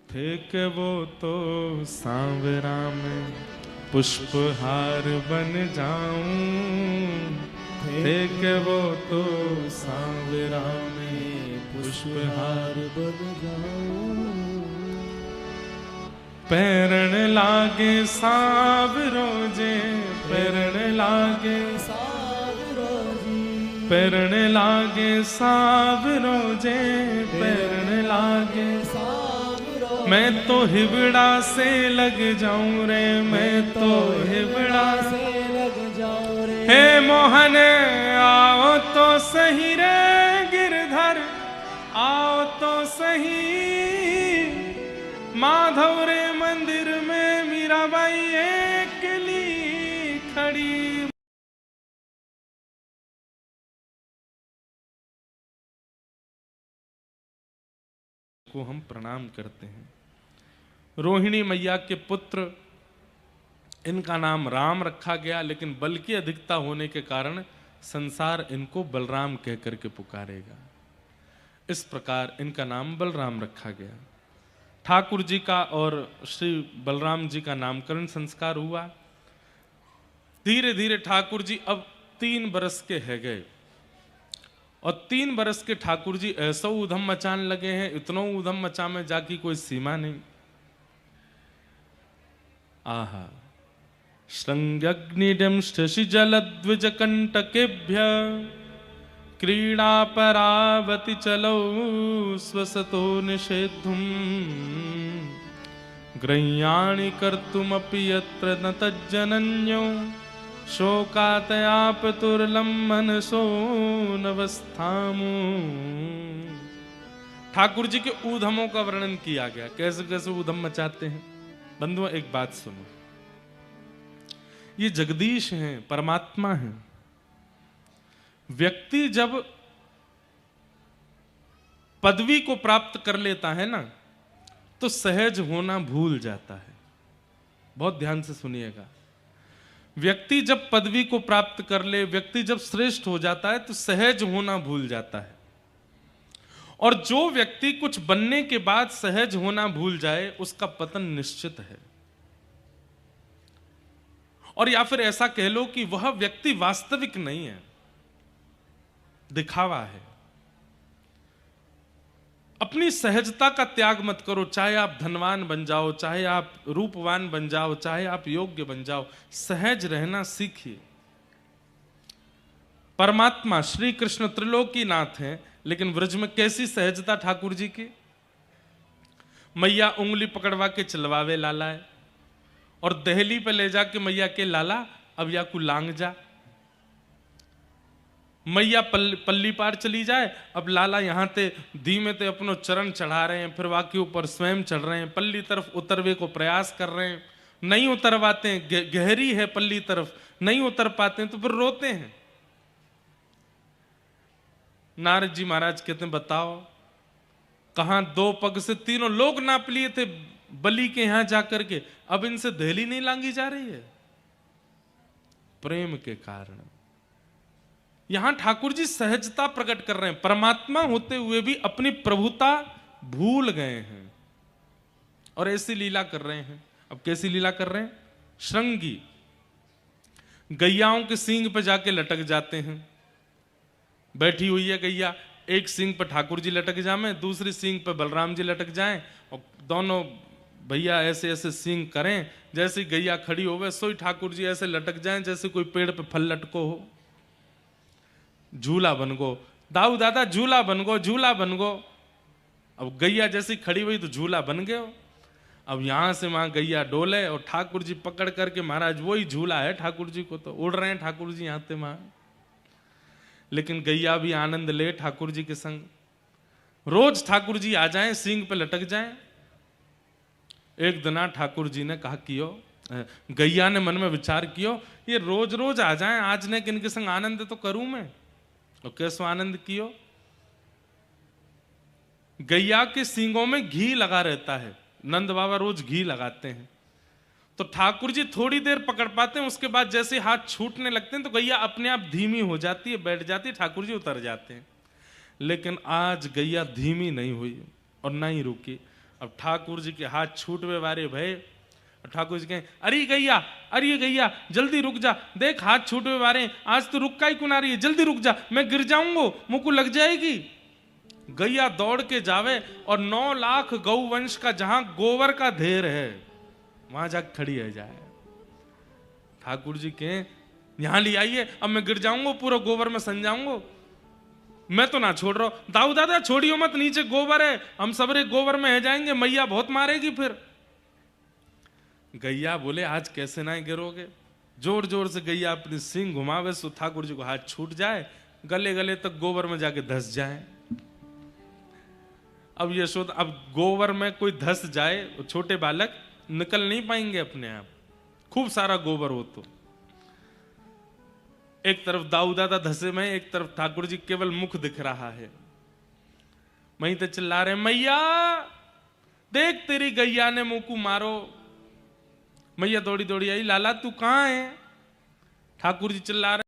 थे कि वो तो सांवरा में पुष्पहार बन जाऊं, थे कि वो तो सांवरा में पुष्पहार बन जाऊं। पैरण लागे सांवरो जे, पैरण लागे सावरो जी, पैरण लागे सांवरो जे, पैरण लागे सावरो। मैं तो हिबड़ा से लग जाऊं रे, मैं तो हिबड़ा से से लग जाओ रे। हे मोहन आओ तो सही रे गिरधर, आओ तो सही माधव रे मंदिर में मीराबाई अकेली खड़ी। को हम प्रणाम करते हैं। रोहिणी मैया के पुत्र, इनका नाम राम रखा गया, लेकिन बल की अधिकता होने के कारण संसार इनको बलराम कह करके पुकारेगा। इस प्रकार इनका नाम बलराम रखा गया। ठाकुर जी का और श्री बलराम जी का नामकरण संस्कार हुआ। धीरे धीरे ठाकुर जी अब 3 बरस के है गए, और 3 बरस के ठाकुर जी ऐसा ऊधम मचान लगे हैं, इतना ऊधम मचा में जाकी कोई सीमा नहीं। आहा श्रृंगग्निडं शशि जलद्विज कंटकेभ्य क्रीड़ा परावति चलो स्वसतो निषेद्धुम ग्रह्याणि कर्तुमपि यत्र न तज्जनन्यो शोकातयापतुर्लम मनसो नवस्थामो। ठाकुर जी के ऊधमों का वर्णन किया गया, कैसे कैसे ऊधम मचाते हैं। बंधुओं एक बात सुनो, ये जगदीश हैं, परमात्मा हैं। व्यक्ति जब पदवी को प्राप्त कर लेता है ना, तो सहज होना भूल जाता है। बहुत ध्यान से सुनिएगा। व्यक्ति जब पदवी को प्राप्त कर ले, व्यक्ति जब श्रेष्ठ हो जाता है, तो सहज होना भूल जाता है। और जो व्यक्ति कुछ बनने के बाद सहज होना भूल जाए, उसका पतन निश्चित है। और या फिर ऐसा कह लो कि वह व्यक्ति वास्तविक नहीं है, दिखावा है। अपनी सहजता का त्याग मत करो। चाहे आप धनवान बन जाओ, चाहे आप रूपवान बन जाओ, चाहे आप योग्य बन जाओ, सहज रहना सीखिए। परमात्मा श्री कृष्ण त्रिलोकीनाथ हैं, लेकिन व्रज में कैसी सहजता ठाकुर जी की। मैया उंगली पकड़वा के चलवावे लाला है, और दहली पे ले जाके मैया के लाला अब या को लांग जा। मैया पल्ली पार चली जाए, अब लाला यहां ते धीमे ते अपनो चरण चढ़ा रहे हैं, फिर वाके ऊपर स्वयं चढ़ रहे हैं, पल्ली तरफ उतरवे को प्रयास कर रहे हैं, नहीं उतरवाते हैं, गहरी है पल्ली तरफ, नहीं उतर पाते हैं, तो फिर रोते हैं। नारद जी महाराज कहते हैं, बताओ कहां 2 पग से तीनों लोग नाप लिए थे बलि के यहां जाकर के, अब इनसे दहली नहीं लांगी जा रही है। प्रेम के कारण यहां ठाकुर जी सहजता प्रकट कर रहे हैं। परमात्मा होते हुए भी अपनी प्रभुता भूल गए हैं और ऐसी लीला कर रहे हैं। अब कैसी लीला कर रहे हैं? श्रृंगी गैयाओं के सींग पे जाके लटक जाते हैं। बैठी हुई है गैया, एक सींग पर ठाकुर जी लटक जाए, दूसरी सींग पर बलराम जी लटक जाएं, और दोनों भैया ऐसे ऐसे सींग करें, जैसी गैया खड़ी होवे सोई ठाकुर जी ऐसे लटक जाएं जैसे कोई पेड़ पे फल लटको हो। झूला बन गो, दाऊ दादा झूला बन गो, झूला बन गो। अब गैया जैसी खड़ी हुई तो झूला बन गए। अब यहां से वहां गैया डोले और ठाकुर जी पकड़ करके, महाराज वही झूला है ठाकुर जी को, तो उड़ रहे हैं ठाकुर जी यहां से वहां। लेकिन गैया भी आनंद ले ठाकुर जी के संग। रोज ठाकुर जी आ जाएं, सींग पे लटक जाएं। एक दिना ठाकुर जी ने कहा कियो, गैया ने मन में विचार कियो, ये रोज रोज आ जाएं, आज ने किनके संग आनंद तो करूं मैं। और कैसो आनंद कियो? गैया के सींगों में घी लगा रहता है, नंद बाबा रोज घी लगाते हैं। तो ठाकुर जी थोड़ी देर पकड़ पाते हैं, उसके बाद जैसे हाथ छूटने लगते हैं तो गैया अपने आप धीमी हो जाती है, बैठ जाती है, ठाकुर जी उतर जाते हैं। लेकिन आज गैया धीमी नहीं हुई और ना ही रुकी। अब ठाकुर जी के हाथ छूटवे वारे भय। ठाकुर जी कहें, अरे गैया जल्दी रुक जा, देख हाथ छूटवे वारे, आज तो रुक का ही कुना रही है, जल्दी रुक जा, मैं गिर जाऊंगो, मुझको लग जाएगी। गैया दौड़ के जावे और 9 लाख गौवंश का जहां गोबर का ढेर है वहां जाके खड़ी है जाए। ठाकुर जी के यहां ले आइए, अब मैं गिर जाऊंगा, पूरा गोबर में सन जाऊंगा, मैं तो ना छोड़ रहा हूं। दाऊ दादा छोड़ियो मत, नीचे गोबर है, हम सबरे गोबर में है जाएंगे, मैया बहुत मारेगी फिर। गैया बोले, आज कैसे ना गिरोगे। जोर जोर से गैया अपनी सींग घुमावे सो ठाकुर जी को हाथ छूट जाए, गले गले तक गोबर में जाके धस जाए। अब यशोदा, अब गोबर में कोई धस जाए, छोटे बालक निकल नहीं पाएंगे अपने आप, खूब सारा गोबर हो तो। एक तरफ दाऊ दादा धसे में, एक तरफ ठाकुर जी केवल मुख दिख रहा है। वहीं तो चिल्ला रहे, मैया देख तेरी गैया ने मुंह को मारो। मैया दौड़ी दौड़ी आई, लाला तू कहां है। ठाकुर जी चिल्ला रहे,